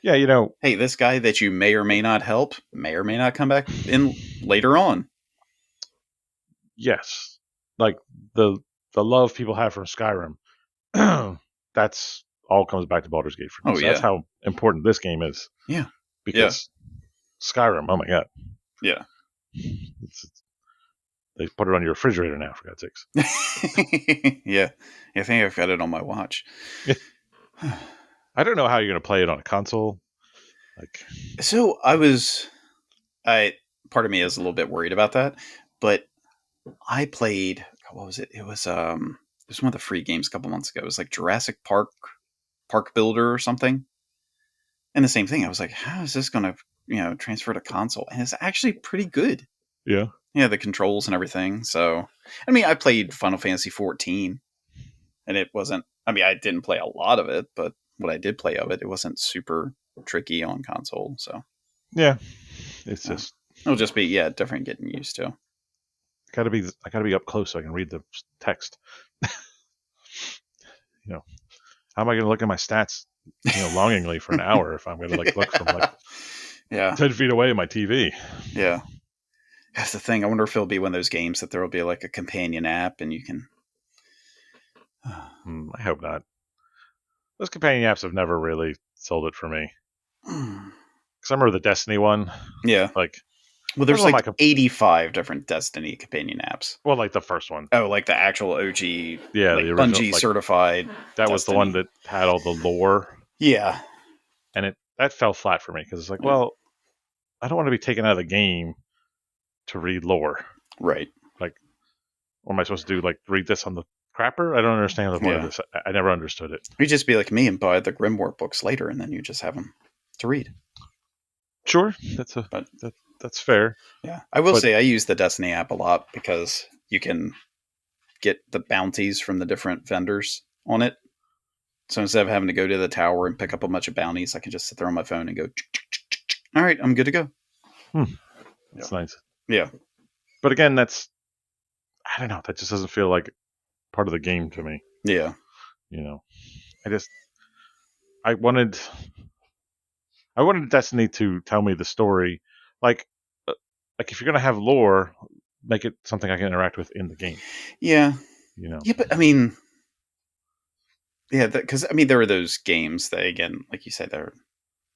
Yeah, Hey, this guy that you may or may not help may or may not come back in later on. yes, like the the love people have for Skyrim. That's all comes back to Baldur's Gate for me. Oh So that's yeah, how important this game is yeah, yeah, because Skyrim. Oh my god, yeah. they put it on your refrigerator now. For God's sakes. Yeah, I think I've got it on my watch. I don't know how you're gonna play it on a console. Like, So I part of me is a little bit worried about that, but I played. What was it? It was one of the free games a couple months ago. It was like Jurassic Park Builder or something, and the same thing. I was like, how is this going to transfer to console? And it's actually pretty good. yeah, Yeah, the controls and everything. So, I mean, I played Final Fantasy 14, and it wasn't. I mean, I didn't play a lot of it, but what I did play of it, it wasn't super tricky on console. So, Yeah, it's yeah, just it'll just be different getting used to. I gotta be up close so I can read the text. You know, how am I gonna look at my stats, longingly for an hour if I'm gonna like look from like Yeah, 10 feet away at my TV? yeah. That's the thing. I wonder if it'll be one of those games that there will be like a companion app, and you can. I hope not. Those companion apps have never really sold it for me. Because I remember the Destiny one, Yeah. like Well, that was there's one of like 85 different Destiny companion apps. like the first one. Oh, like the actual OG, Yeah, the like original. Bungie Like certified that was the one Destiny. that had all the lore, Yeah. and that fell flat for me because it's like, Yeah. well, I don't want to be taken out of the game to read lore. Right. Like, what am I supposed to do? Like, read this on the crapper? I don't understand the point of Yeah. this. I never understood it. You just be like me and buy the Grimoire books later, and then you just have them to read. Sure, But that's fair, yeah, I will but say I use the Destiny app a lot because you can get the bounties from the different vendors on it. So instead of having to go to the tower and pick up a bunch of bounties, I can just sit there on my phone and go, all right, I'm good to go. Yeah. that's nice. Yeah. But again, I don't know. That just doesn't feel like part of the game to me. Yeah. You know, I just I wanted I wanted Destiny to tell me the story, like uh, like if you're gonna have lore, make it something I can interact with in the game. Yeah. You know, Yeah. But I mean, yeah, because I mean, there are those games that, again, like you said, they're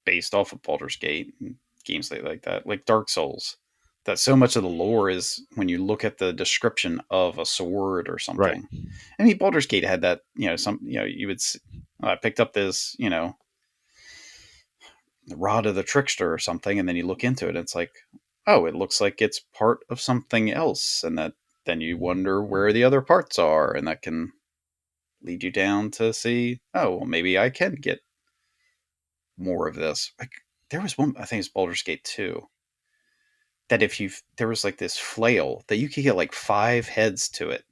based off of Baldur's Gate and games like that, like Dark Souls. That so much of the lore is when you look at the description of a sword or right? something. I mean, Baldur's Gate had that. You would. I picked up this, the Rod of the Trickster or something, and then you look into it, and it's like, oh, it looks like it's part of something else, and that then you wonder where the other parts are, and that can lead you down to see, oh, well, maybe I can get more of this. Like there was one, I think it's Baldur's Gate 2, that if you there was like this flail that you could get like 5 heads to it,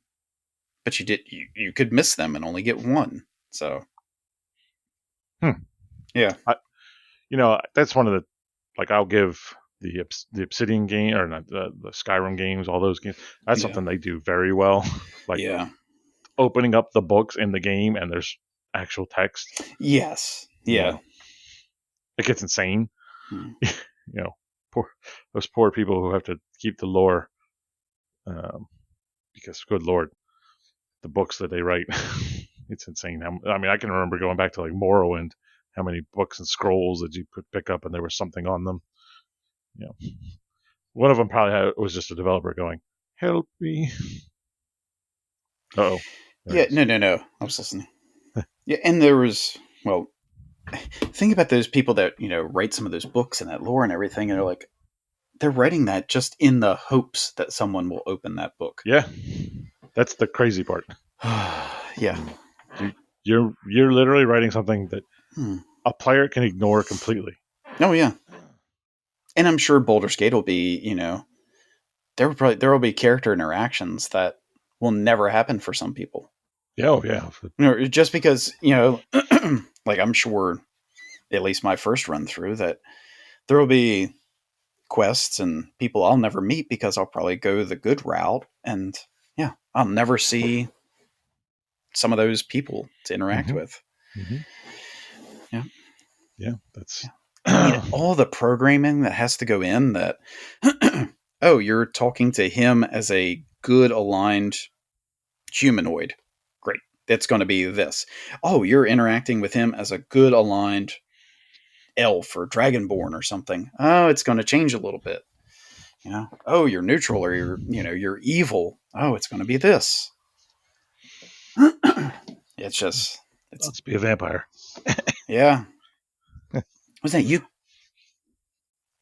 but you could miss them and only get one. So Hmm. yeah, I, that's one of the like I'll give the Obsidian game or not the Skyrim games, all those games. That's yeah, something they do very well. Like yeah, opening up the books in the game and there's actual text. yes, You yeah. know, it gets insane. Hmm. You know, poor those poor people who have to keep the lore, um, because good lord, the books that they write, it's insane. I mean, I can remember going back to like Morrowind, how many books and scrolls that you could pick up and there was something on them. You know, one of them probably was just a developer going, "Help me." Oh, there it Yeah, is. no, no, no. I was listening. Yeah, and there was, well, think about those people that write some of those books and that lore and everything, and they're writing that just in the hopes that someone will open that book. Yeah, that's the crazy part. Yeah. You know, you're literally writing something that Hmm. a player can ignore completely. Oh yeah, and I'm sure Baldur's Gate will be, there will be character interactions that will never happen for some people. Yeah, oh yeah, Just because like I'm sure, at least my first run through, that there will be quests and people I'll never meet because I'll probably go the good route, and yeah, I'll never see some of those people to interact hmm with. hmm Yeah, yeah. That's yeah. I mean, all the programming that has to go in that. Oh, you're talking to him as a good aligned humanoid. Great. That's going to be this. Oh, you're interacting with him as a good aligned elf or dragonborn or something. Oh, it's going to change a little bit. Oh, you're neutral or you're evil. Oh, it's going to be this. It's just, it's, let's be a vampire. yeah. Was that you?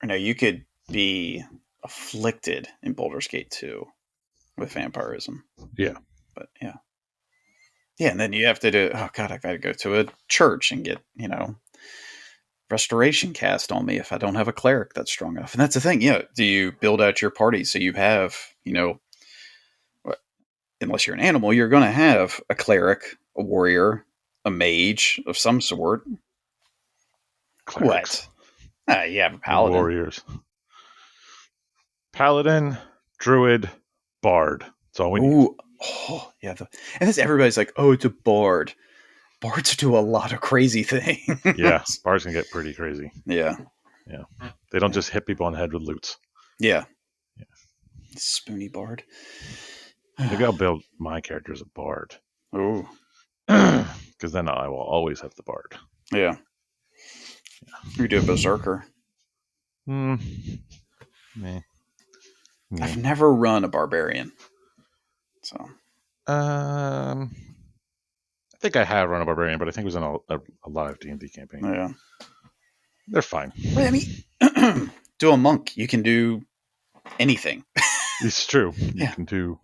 You could be afflicted in Baldur's Gate 2 with vampirism. Yeah, But yeah. Yeah, and then you have to do, oh God, I got to go to a church and get, restoration cast on me if I don't have a cleric that's strong enough. And that's the thing. Yeah. Do you build out your party so you have, unless you're an animal, you're going to have a cleric, a warrior, a mage of some sort. Clerics. What? You have a Or paladin. warriors. Paladin, druid, bard. That's all we need. Ooh. Oh, yeah. And that's everybody's like, oh, it's a bard. Bards do a lot of crazy things. Yeah, bards can get pretty crazy. Yeah. Yeah. They don't just hit people on the head with loots. Yeah. Yeah. Spoony bard. Maybe I'll build my character as a bard. Oh. Because then I will always have the bard. Yeah. You do a berserker. Meh. I've never run a barbarian. So. I think I have run a barbarian, but I think it was in a live D&D campaign. Yeah. They're fine. Well, I mean, do a monk. You can do anything. It's true. You Yeah. can do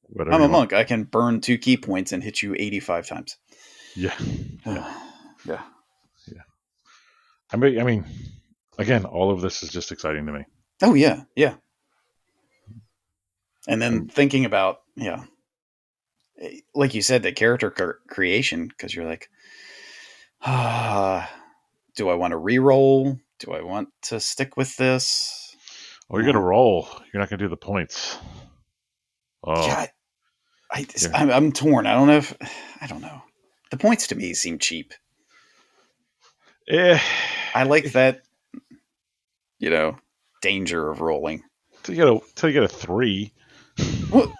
whatever I'm you a monk. I can burn 2 key points and hit you 85 times. Yeah. Yeah. I mean, again, all of this is just exciting to me. Oh, yeah. Yeah. And then thinking about, like you said, the character creation, because you're like, do I want to re-roll? Do I want to stick with this? Oh, you're going to roll. You're not going to do the points. Oh. Yeah, I'm torn. I don't know. The points to me seem cheap. I like that, danger of rolling. Till you get a 3. Well,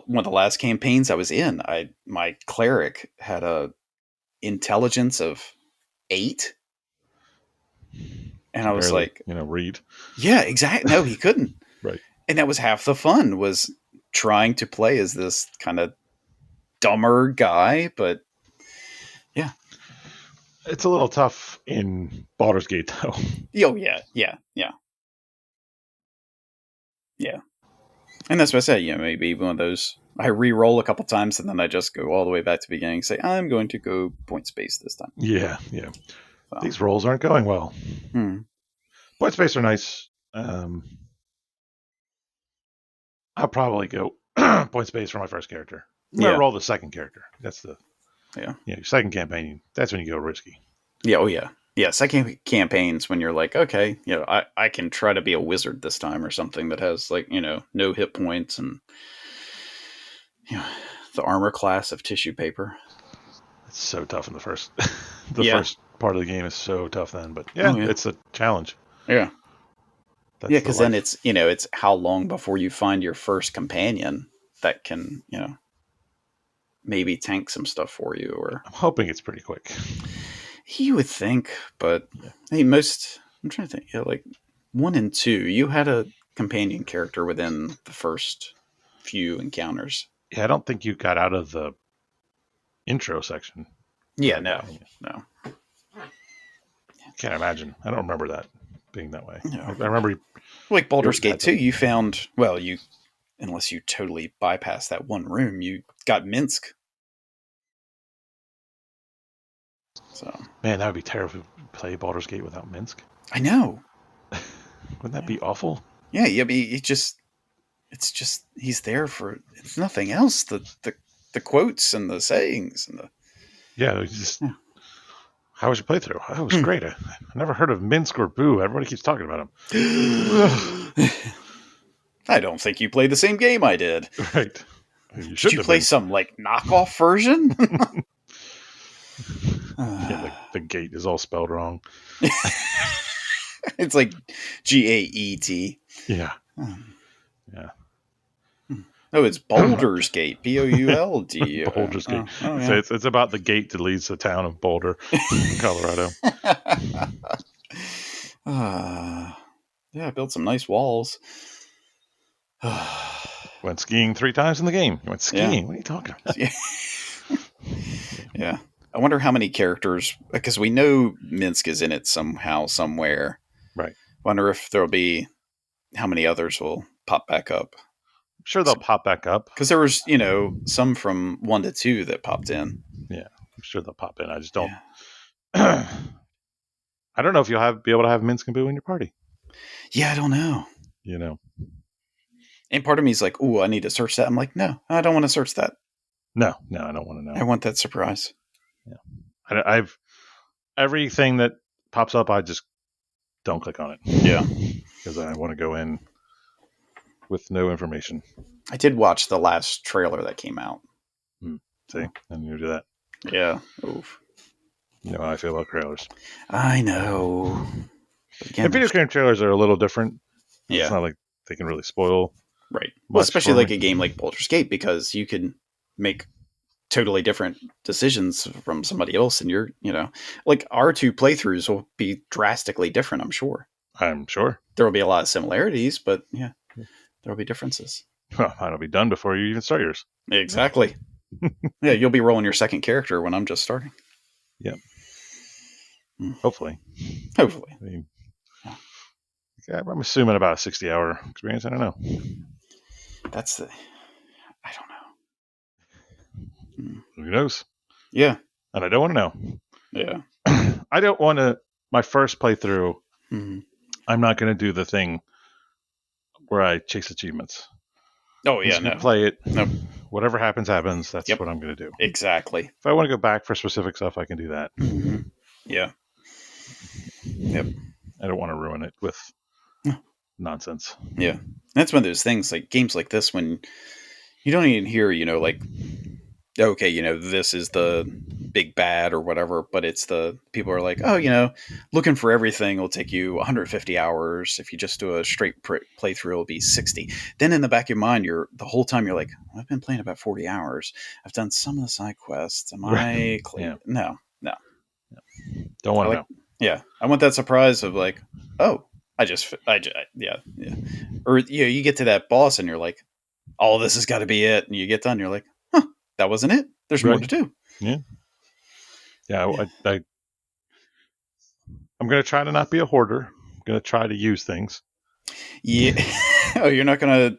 one of the last campaigns I was in, my cleric had a intelligence of 8, and I was barely, like, read. Yeah, exactly. No, he couldn't. Right. And that was half the fun, was trying to play as this kind of dumber guy, but yeah. It's a little tough in Baldur's Gate, though. Oh, yeah. And that's what I said, maybe one of those, I re-roll a couple times and then I just go all the way back to the beginning and say, I'm going to go point space this time. Yeah. So. These rolls aren't going well. Point space are nice. I'll probably go point space for my first character. I'm going to roll the second character. That's the your second campaign. That's when you go risky. Yeah, oh yeah. Yeah, second campaigns when you're like, okay, I can try to be a wizard this time or something that has like, no hit points and the armor class of tissue paper. It's so tough in the first first part of the game is so tough then, but it's a challenge. Yeah. Because then it's it's how long before you find your first companion that can, maybe tank some stuff for you. Or I'm hoping it's pretty quick. You would think, but hey, I'm trying to think. Like 1 and 2, you had a companion character within the first few encounters. Yeah, I don't think you got out of the intro section. Yeah, no. Can't imagine. I don't remember that being that way. No. I remember like Baldur's Gate 2, you found, unless you totally bypassed that one room, you got Minsk. So, man, that would be terrible to play Baldur's Gate without Minsk. I know. Wouldn't that be awful? Yeah, it's just he's there for, it's nothing else. The quotes and the sayings and the How was your playthrough? Oh, it was great. I never heard of Minsk or Boo. Everybody keeps talking about him. I don't think you played the same game I did. Right. Did you play some like knockoff version? The gate is all spelled wrong. It's like GAET. Yeah. Oh, it's Baldur's Gate. BOULD. Baldur's Gate. It's about the gate that leads to the town of Boulder, Colorado. I built some nice walls. Went skiing 3 times in the game. You went skiing? Yeah. What are you talking about? Yeah. I wonder how many characters, because we know Minsk is in it somehow, somewhere. Right. Wonder if there'll be, how many others will pop back up. I'm sure they'll pop back up. Because there was, some from 1 to 2 that popped in. Yeah, I'm sure they'll pop in. I just don't. I don't know if you'll be able to have Minsk and Boo in your party. Yeah, I don't know. You know, And part of me is like, "Ooh, I need to search that." I'm like, "No, I don't want to search that. no, I don't want to I know. want that surprise." Yeah, I've everything that pops up, I just don't click on it. Yeah, because I want to go in with no information. I did watch the last trailer that came out. See, and you do that. Yeah. Oof. You know how I feel about trailers. I know. But again, And video there's game trailers are a little different because it's yeah, not like they can really spoil right. Well, much especially for like me. a game like Baldur's Gate because you can make totally different decisions from somebody else, and like our two playthroughs will be drastically different. I'm sure I'm sure. there will be a lot of similarities, but yeah, there will be differences. Well, that'll be done before you even start yours. Exactly. Yeah, you'll be rolling your second character when I'm just starting. Yeah, Hmm. hopefully. Hopefully. I mean, Yeah. yeah, I'm assuming about a 60-hour experience. I don't know. That's the. I don't know. Hmm. Who knows? Yeah. And I don't want to know. Yeah. I don't want to. My first playthrough, Hmm. I'm not going to do the thing where I chase achievements. Oh I'm yeah. just going to No. play it. Nope. Whatever happens, happens. That's Yep. what I'm going to do. Exactly. If I want to go back for specific stuff, I can do that. Hmm. Yeah. Yep. I don't want to ruin it with nonsense. Yeah. That's one of those things like games like this when you don't even hear, like, okay, this is the big bad or whatever, but it's the people are like, oh, looking for everything will take you 150 hours. If you just do a straight playthrough, it'll be 60. Then in the back of your mind, the whole time you're like, I've been playing about 40 hours. I've done some of the side quests. Am Right. I clear? Yeah. No, no. Don't I want to like, know. yeah, I want that surprise of like, oh, yeah, yeah. Or, you get to that boss and you're like, oh, this has got to be it. And you get done, you're like, huh, that wasn't it. There's more Right. to do. Yeah. Yeah. Yeah. I'm going to try to not be a hoarder. I'm going to try to use things. Yeah. Oh, you're not gonna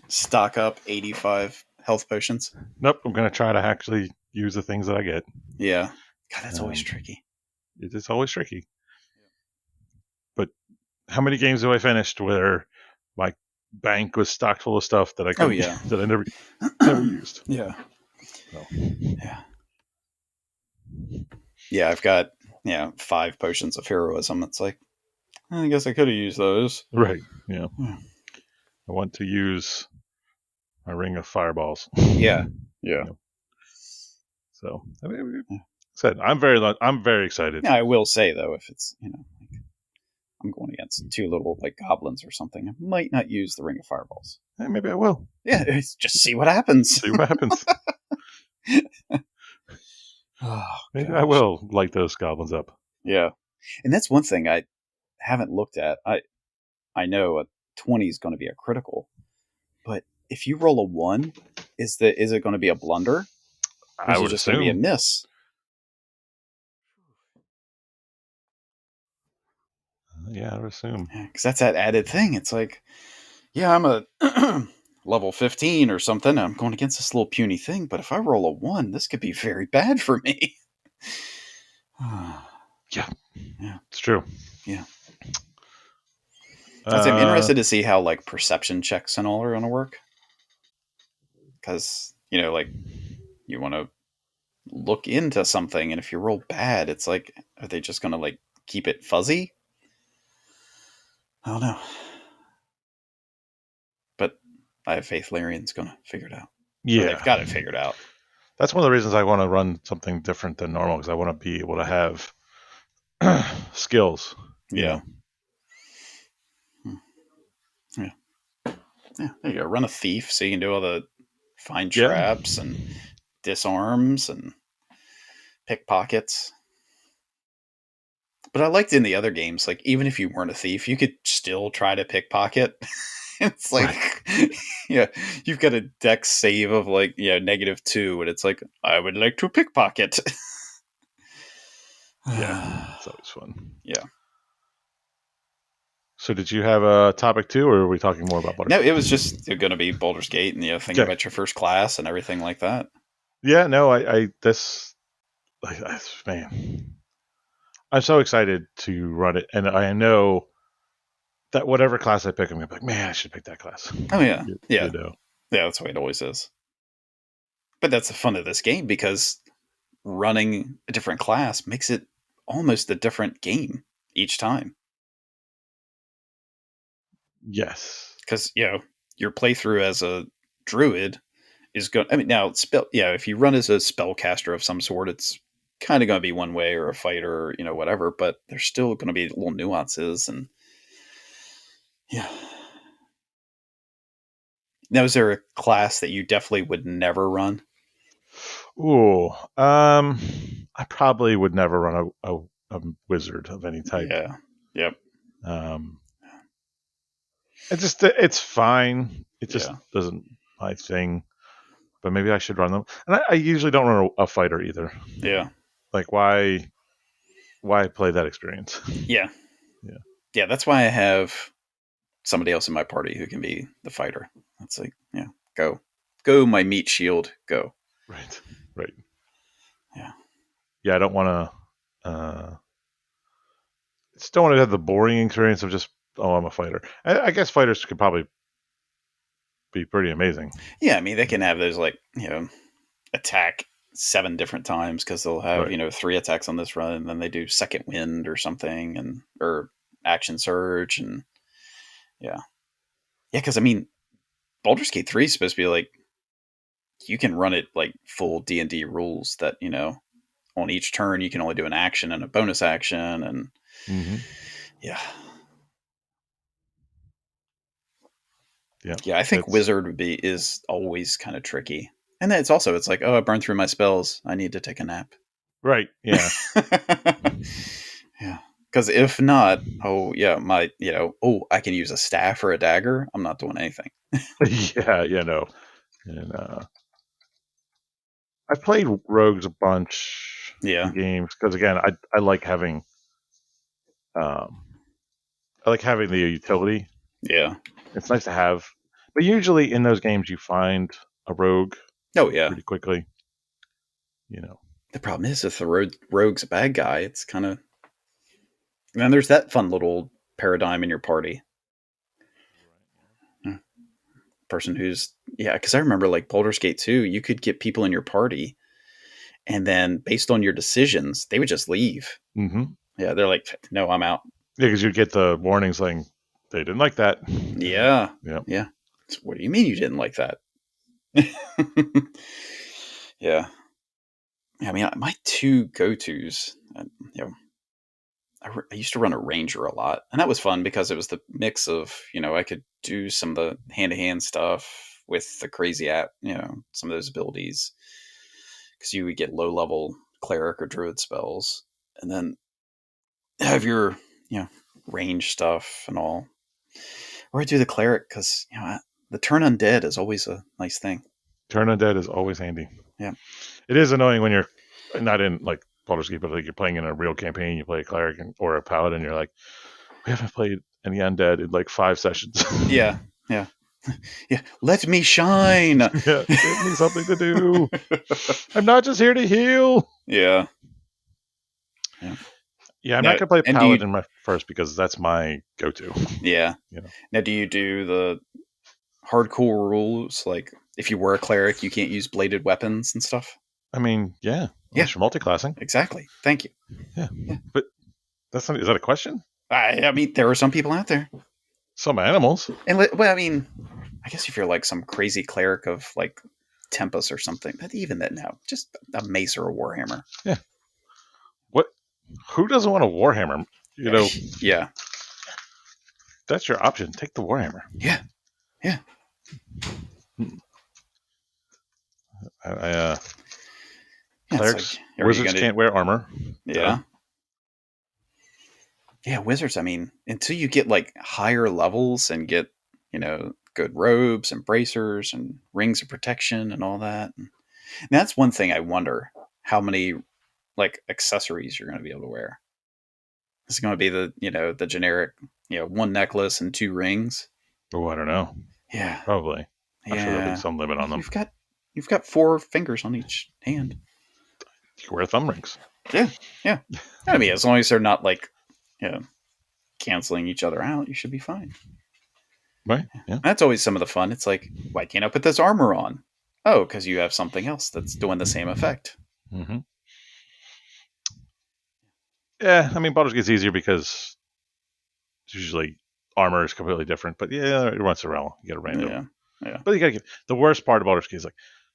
stock up 85 health potions. Nope. I'm going to try to actually use the things that I get. Yeah. God, that's always Um, tricky. it is always tricky. But how many games have I finished where my bank was stocked full of stuff that I Oh couldn't, yeah. that I never used? Yeah. So, Yeah. Yeah. I've got 5 potions of heroism. It's like I guess I could have used those. right. Yeah. Hmm. I want to use my ring of fireballs. Yeah. Yeah. You know, so I mean, said I'm very excited. Yeah. I will say though, if it's like I'm going against 2 little like goblins or something, I might not use the ring of fireballs. Maybe I will Yeah. Just see what happens. see what happens. Oh Maybe I gosh. will light those goblins up. Yeah. And that's one thing I haven't looked at. I know a 20 is going to be a critical, but if you roll a 1, is it going to be a blunder or I is it would just going to be a assume. miss? Yeah, I would assume. Because that's that added thing. It's like, yeah, I'm a level 15 or something. I'm going against this little puny thing, but if I roll a 1, this could be very bad for me. Yeah, Yeah, it's true. yeah. I'm Uh, interested to see how like perception checks and all are going to work. Because like you want to look into something, and if you roll bad, it's like, are they just going to like keep it fuzzy? I don't know, but I have faith Larian's going to figure it out, or they've yeah, got it figured out. that's one of the reasons I want to run something different than normal because I want to be able to have skills. You Yeah, know. hmm. Yeah, yeah. There you go. Run a thief, so you can do all the find Yeah. traps and disarms and pickpockets. But I liked in the other games, like even if you weren't a thief, you could still try to pickpocket. It's like, Right. yeah, you've got a dex save of like, -2, and it's like, I would like to pickpocket. Yeah. It's always fun. Yeah. So, did you have a topic too, or are we talking more about No, Buttercup? it was just going to be Baldur's Gate and thinking Okay. about your first class and everything like that. Yeah. No. I this. Man. I'm so excited to run it, and I know that whatever class I pick, I'm gonna be like, man, I should pick that class. Oh yeah, You yeah, know, yeah. That's the way it always is. But that's the fun of this game because running a different class makes it almost a different game each time. yes, Because your playthrough as a druid is going. I mean, now spell. Yeah, if you run as a spellcaster of some sort, it's kind of going to be one way, or a fighter, or, whatever. But there's still going to be little nuances, and yeah. Now, is there a class that you definitely would never run? ooh, I probably would never run a wizard of any type. Yeah. Yep. Um, it's fine. It just Yeah. doesn't my thing. But maybe I should run them. And I usually don't run a fighter either. Yeah. Like why play that experience? Yeah. Yeah, Yeah. That's why I have somebody else in my party who can be the fighter. It's like, go, my meat shield, go. right, right. Yeah. Yeah, I don't want to. Just don't want to have the boring experience of just I'm a fighter. I guess fighters could probably be pretty amazing. Yeah. I mean, they can have those like, attack 7 different times because they'll have, Right. 3 attacks on this run and then they do second wind or something or action surge. And yeah. Yeah. Cause I mean, Baldur's Gate 3 is supposed to be like, you can run it like full D&D rules that, on each turn you can only do an action and a bonus action. And Mm-hmm. yeah. Yeah. Yeah, I think It's wizard is always kind of tricky. And then it's like, oh, I burned through my spells. I need to take a nap. right. Yeah. Yeah. Because if not, oh yeah, I can use a staff or a dagger. I'm not doing anything. yeah. You know. And I've played rogues a bunch in Yeah, games because again, I like having um I like having the utility. yeah. It's nice to have, but usually in those games you find a rogue Oh yeah. pretty quickly. You know. The problem is if the rogue's a bad guy, it's kind of, and there's that fun little paradigm in your party. Hmm. Person who's because I remember like Baldur's Gate 2, you could get people in your party, and then based on your decisions, they would just leave. Mm-hmm. Yeah, they're like, no, I'm out. Yeah, because you get the warning saying they didn't like that. Yeah. Yeah. Yeah. So what do you mean you didn't like that? Yeah. I mean, my two go tos, you know, I used to run a ranger a lot, and that was fun because it was the mix of, I could do some of the hand to hand stuff with the crazy app, some of those abilities because you would get low level cleric or druid spells, and then have your, range stuff and all. Or I do the cleric because the turn undead is always a nice thing. Turn undead is always handy. Yeah, It is annoying when you're not in like Baldur's Gate, but like you're playing in a real campaign. You play a cleric or a paladin. You're like, we haven't played any undead in like 5 sessions. yeah, yeah, yeah. Let me shine. Yeah, give me something to do. I'm not just here to heal. Yeah, yeah. Yeah, I'm not Now, gonna play and do you? paladin first because that's my go-to. Yeah. You know, Now, do you do the hardcore rules like if you were a cleric, you can't use bladed weapons and stuff? I mean, yeah, Yeah, unless you're multi-classing. exactly. Thank you. Yeah, Yeah. but that's not. Is that a question? I mean, there are some people out there, Some animals. and I mean, I guess if you're like some crazy cleric of like Tempest or something, but even that now, just a mace or a warhammer. Yeah. What? Who doesn't want a warhammer? You know, Yeah, that's your option. Take the warhammer. yeah, yeah. I Yeah, it's like, clerics, are you wizards gonna? can't wear armor. Duh. Yeah, yeah. Wizards. I mean, until you get like higher levels and get good robes and bracers and rings of protection and all that. And that's one thing I wonder how many like accessories you're going to be able to wear. Is it going to be the generic one necklace and 2 rings? Oh, I don't know. Yeah, Probably. I'm sure there'll be yeah. some limit on them. You've got 4 fingers on each hand. You can wear thumb rings. Yeah, yeah. I mean, as long as they're not like, you know, canceling each other out, you should be fine. Right? Yeah. That's always some of the fun. It's like, why can't I put this armor on? Oh, because you have something else that's doing the same effect. Mm-hmm. Yeah, I mean, Baldur's Gate's easier because usually armor is completely different. But yeah, once in a while you get a random. Yeah, yeah. But you gotta get the worst part of Baldur's Gate is like,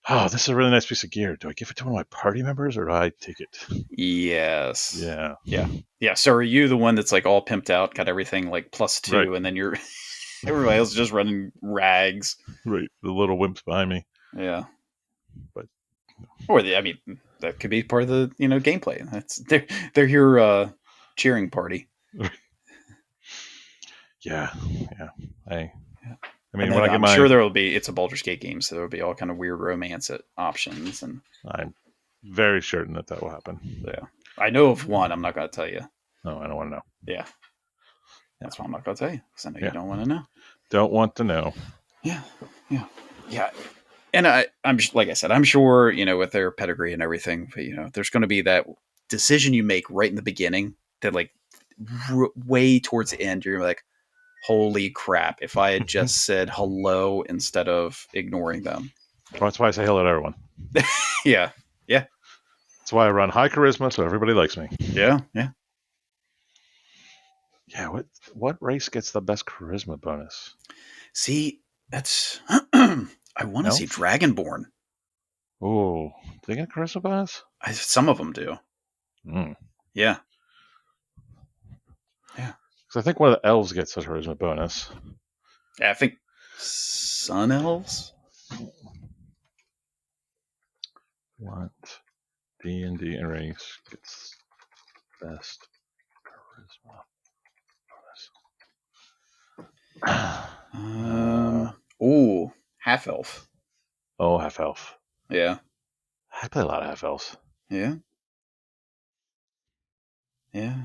oh, this is a really nice piece of gear. Do I give it to one of my party members or do I take it? Yes. Yeah. Yeah. Yeah. So are you the one that's like all pimped out, got everything like +2, Right. and then you're everybody else is just running rags? Right. The little wimps behind me. Yeah. But Or I mean, that could be part of the gameplay. That's they're your cheering party. yeah. I Yeah. And mean, when then I get I'm sure my, there will be. It's a Baldur's Gate game, so there will be all kind of weird romance options, and I'm very certain that will happen. yeah, I know of one. I'm not going to tell you. No, I don't want to know. Yeah, that's why I'm not going to tell you because I know Yeah. you don't want to know. Don't want to know. Yeah, yeah, yeah. And I'm like I said, I'm sure with their pedigree and everything, but there's going to be that decision you make right in the beginning that like way towards the end, you're like, holy crap! If I had just said hello instead of ignoring them. Well, that's why I say hello to everyone. Yeah, yeah. That's why I run high charisma, so everybody likes me. Yeah, yeah. Yeah, what race gets the best charisma bonus? See, that's I want to see Elf? Dragonborn. Oh, do they get a charisma bonus? Some of them do. Mm. Yeah, yeah. Because I think one of the elves gets a charisma bonus. Yeah, I think Sun Elves. What D&D race gets best charisma bonus? Ooh, half elf. Oh, half elf. Yeah, I play a lot of half elves. yeah, yeah,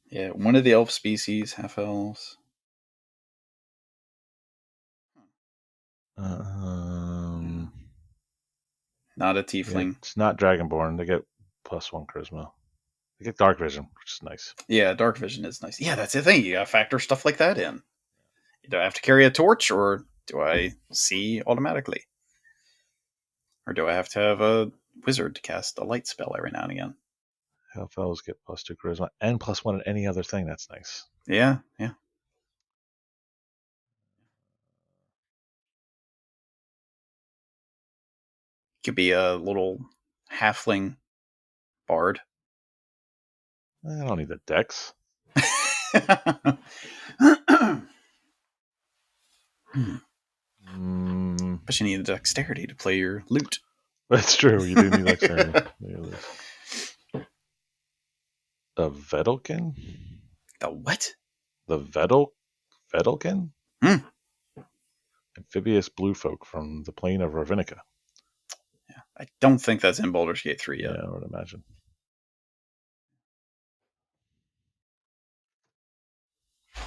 yeah. One of the elf species, half elves. Not a tiefling. It's not dragonborn. They get +1 charisma. They get dark vision, which is nice. Yeah, dark vision is nice. Yeah, that's the thing. You gotta factor stuff like that in. Do I have to carry a torch, or do I see automatically, or do I have to have a wizard to cast a light spell every now and again? Half elves get +2 charisma and +1 in any other thing. That's nice. Yeah, yeah. Could be a little halfling bard. I don't need the dex. But you need the dexterity to play your lute. That's true. You do need dexterity. The Vedalken? The what? The Vedalken? Amphibious blue folk from the plane of Ravinica. Yeah, I don't think that's in Baldur's Gate 3 yet. Yeah, I would imagine.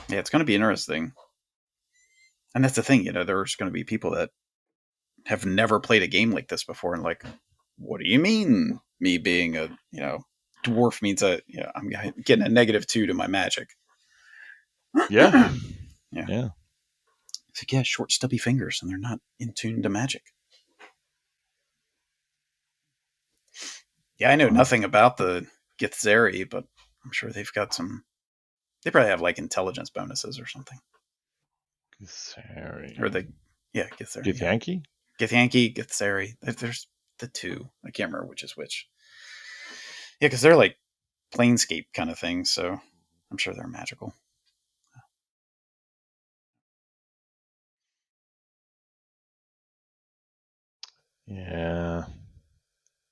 Yeah, it's going to be interesting. And that's the thing, there's going to be people that have never played a game like this before and like, what do you mean me being a, dwarf means that, I'm getting a -2 to my magic. Yeah. Yeah. It's like, yeah, short, stubby fingers, and they're not in tune to magic. Yeah, I know nothing about the Githzeri, but I'm sure they've got some. They probably have like intelligence bonuses or something. Githzeri. Or Githzeri. Githyanki? Githyanki, Githzeri. There's the two. I can't remember which is which. Yeah, because they're like planescape kind of things, so I'm sure they're magical. Yeah.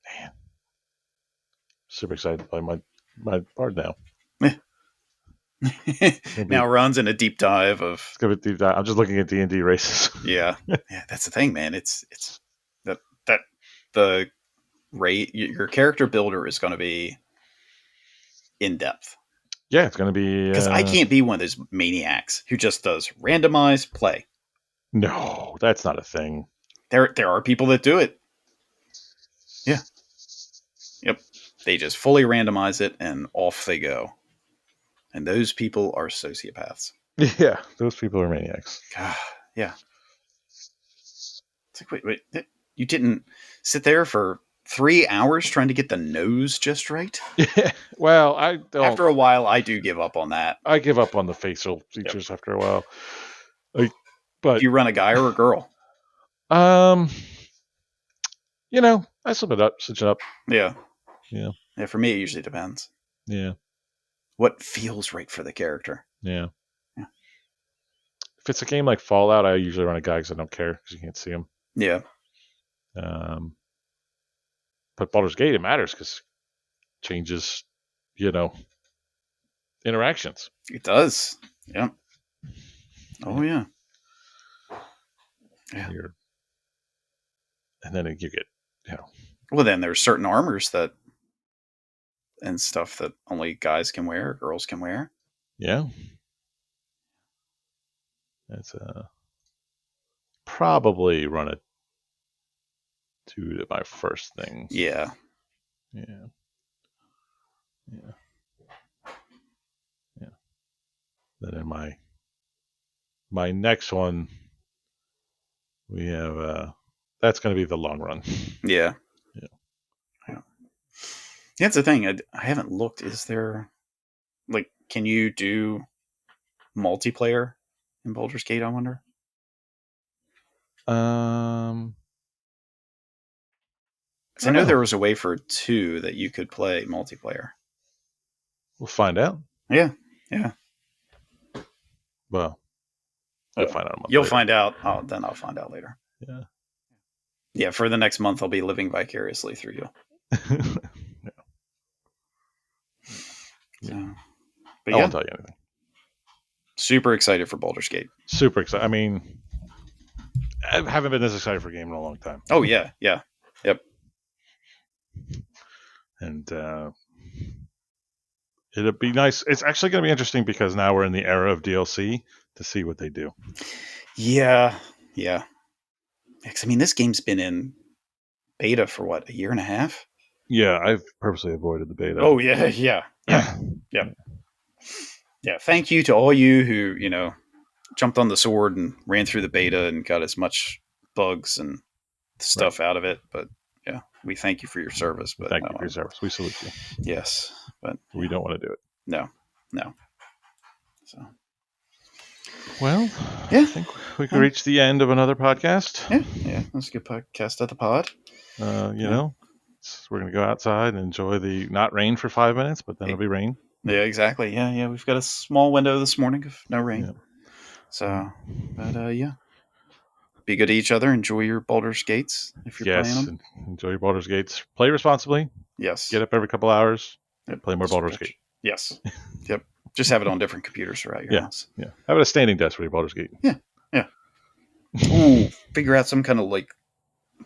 Man. Super excited by my bard now. Now Ron's in a deep dive of. It's gonna be deep dive. I'm just looking at D&D races. Yeah, that's the thing, man. It's that the rate your character builder is going to be in depth. Yeah, it's gonna be Because I can't be one of those maniacs who just does randomized play. No, that's not a thing. There are people that do it. Yeah. Yep. They just fully randomize it and off they go. And those people are sociopaths. Yeah, those people are maniacs. God, yeah. It's like, wait, you didn't sit there for 3 hours trying to get the nose just right? Yeah. Well, I don't. After a while, I do give up on that. I give up on the facial features after a while. Like, Do you run a guy or a girl? I switch it up. Yeah. Yeah. Yeah, for me, it usually depends. Yeah. What feels right for the character. Yeah. Yeah. If it's a game like Fallout, I usually run a guy because I don't care because you can't see him. Yeah. But Baldur's Gate, it matters because it changes, interactions. It does. Yeah. Oh, yeah. Yeah. And then you get, Well, then there's certain armors and stuff that only guys can wear, or girls can wear. Yeah. That's probably run it to my first thing. Yeah. Yeah. Yeah. Yeah. Then in my next one, we have that's going to be the long run. Yeah. Yeah. Yeah. That's the thing. I haven't looked. Is there, can you do multiplayer in Baldur's Gate? I wonder. I know there was a way for 2 that you could play multiplayer. We'll find out. Yeah. Yeah. Well, you'll find out. You'll find out. Oh, then I'll find out later. Yeah. Yeah. For the next month, I'll be living vicariously through you. Yeah. So, but I won't tell you anything. Super excited for Baldur's Gate. Super excited. I mean, I haven't been this excited for a game in a long time. Oh, yeah. Yeah. Yep. And it'll be nice. It's actually going to be interesting because now we're in the era of DLC to see what they do. Yeah. Yeah. Because, I mean, this game's been in beta for what, a year and a half? Yeah, I've purposely avoided the beta. Oh, yeah. Yeah. Yeah. Yeah. Yeah. Thank you to all you who, jumped on the sword and ran through the beta and got as much bugs and stuff out of it. But yeah, we thank you for your service. But thank you for your service. We salute you. Yes, but we don't want to do it. No. So, well, yeah, I think we could reach the end of another podcast. Yeah, that's a good podcast of the pod. We're gonna go outside and enjoy the not rain for 5 minutes, but then it'll be rain. Yeah, exactly. Yeah. We've got a small window this morning of no rain. Yeah. So, but yeah. Be good to each other. Enjoy your Baldur's Gates if you're playing them. Enjoy your Baldur's Gates. Play responsibly. Yes. Get up every couple hours. Play more Baldur's Gate. Yes. Yep. Just have it on different computers throughout your house. Yeah. Have it a standing desk for your Baldur's Gate. Yeah. Ooh, figure out some kind of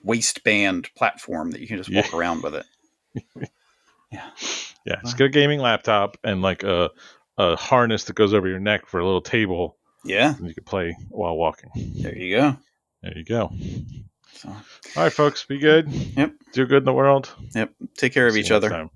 waistband platform that you can just walk around with it. Yeah. Just get a gaming laptop and a harness that goes over your neck for a little table. Yeah. And you can play while walking. There you go. So. All right, folks. Be good. Yep. Do good in the world. Yep. Take care of each other.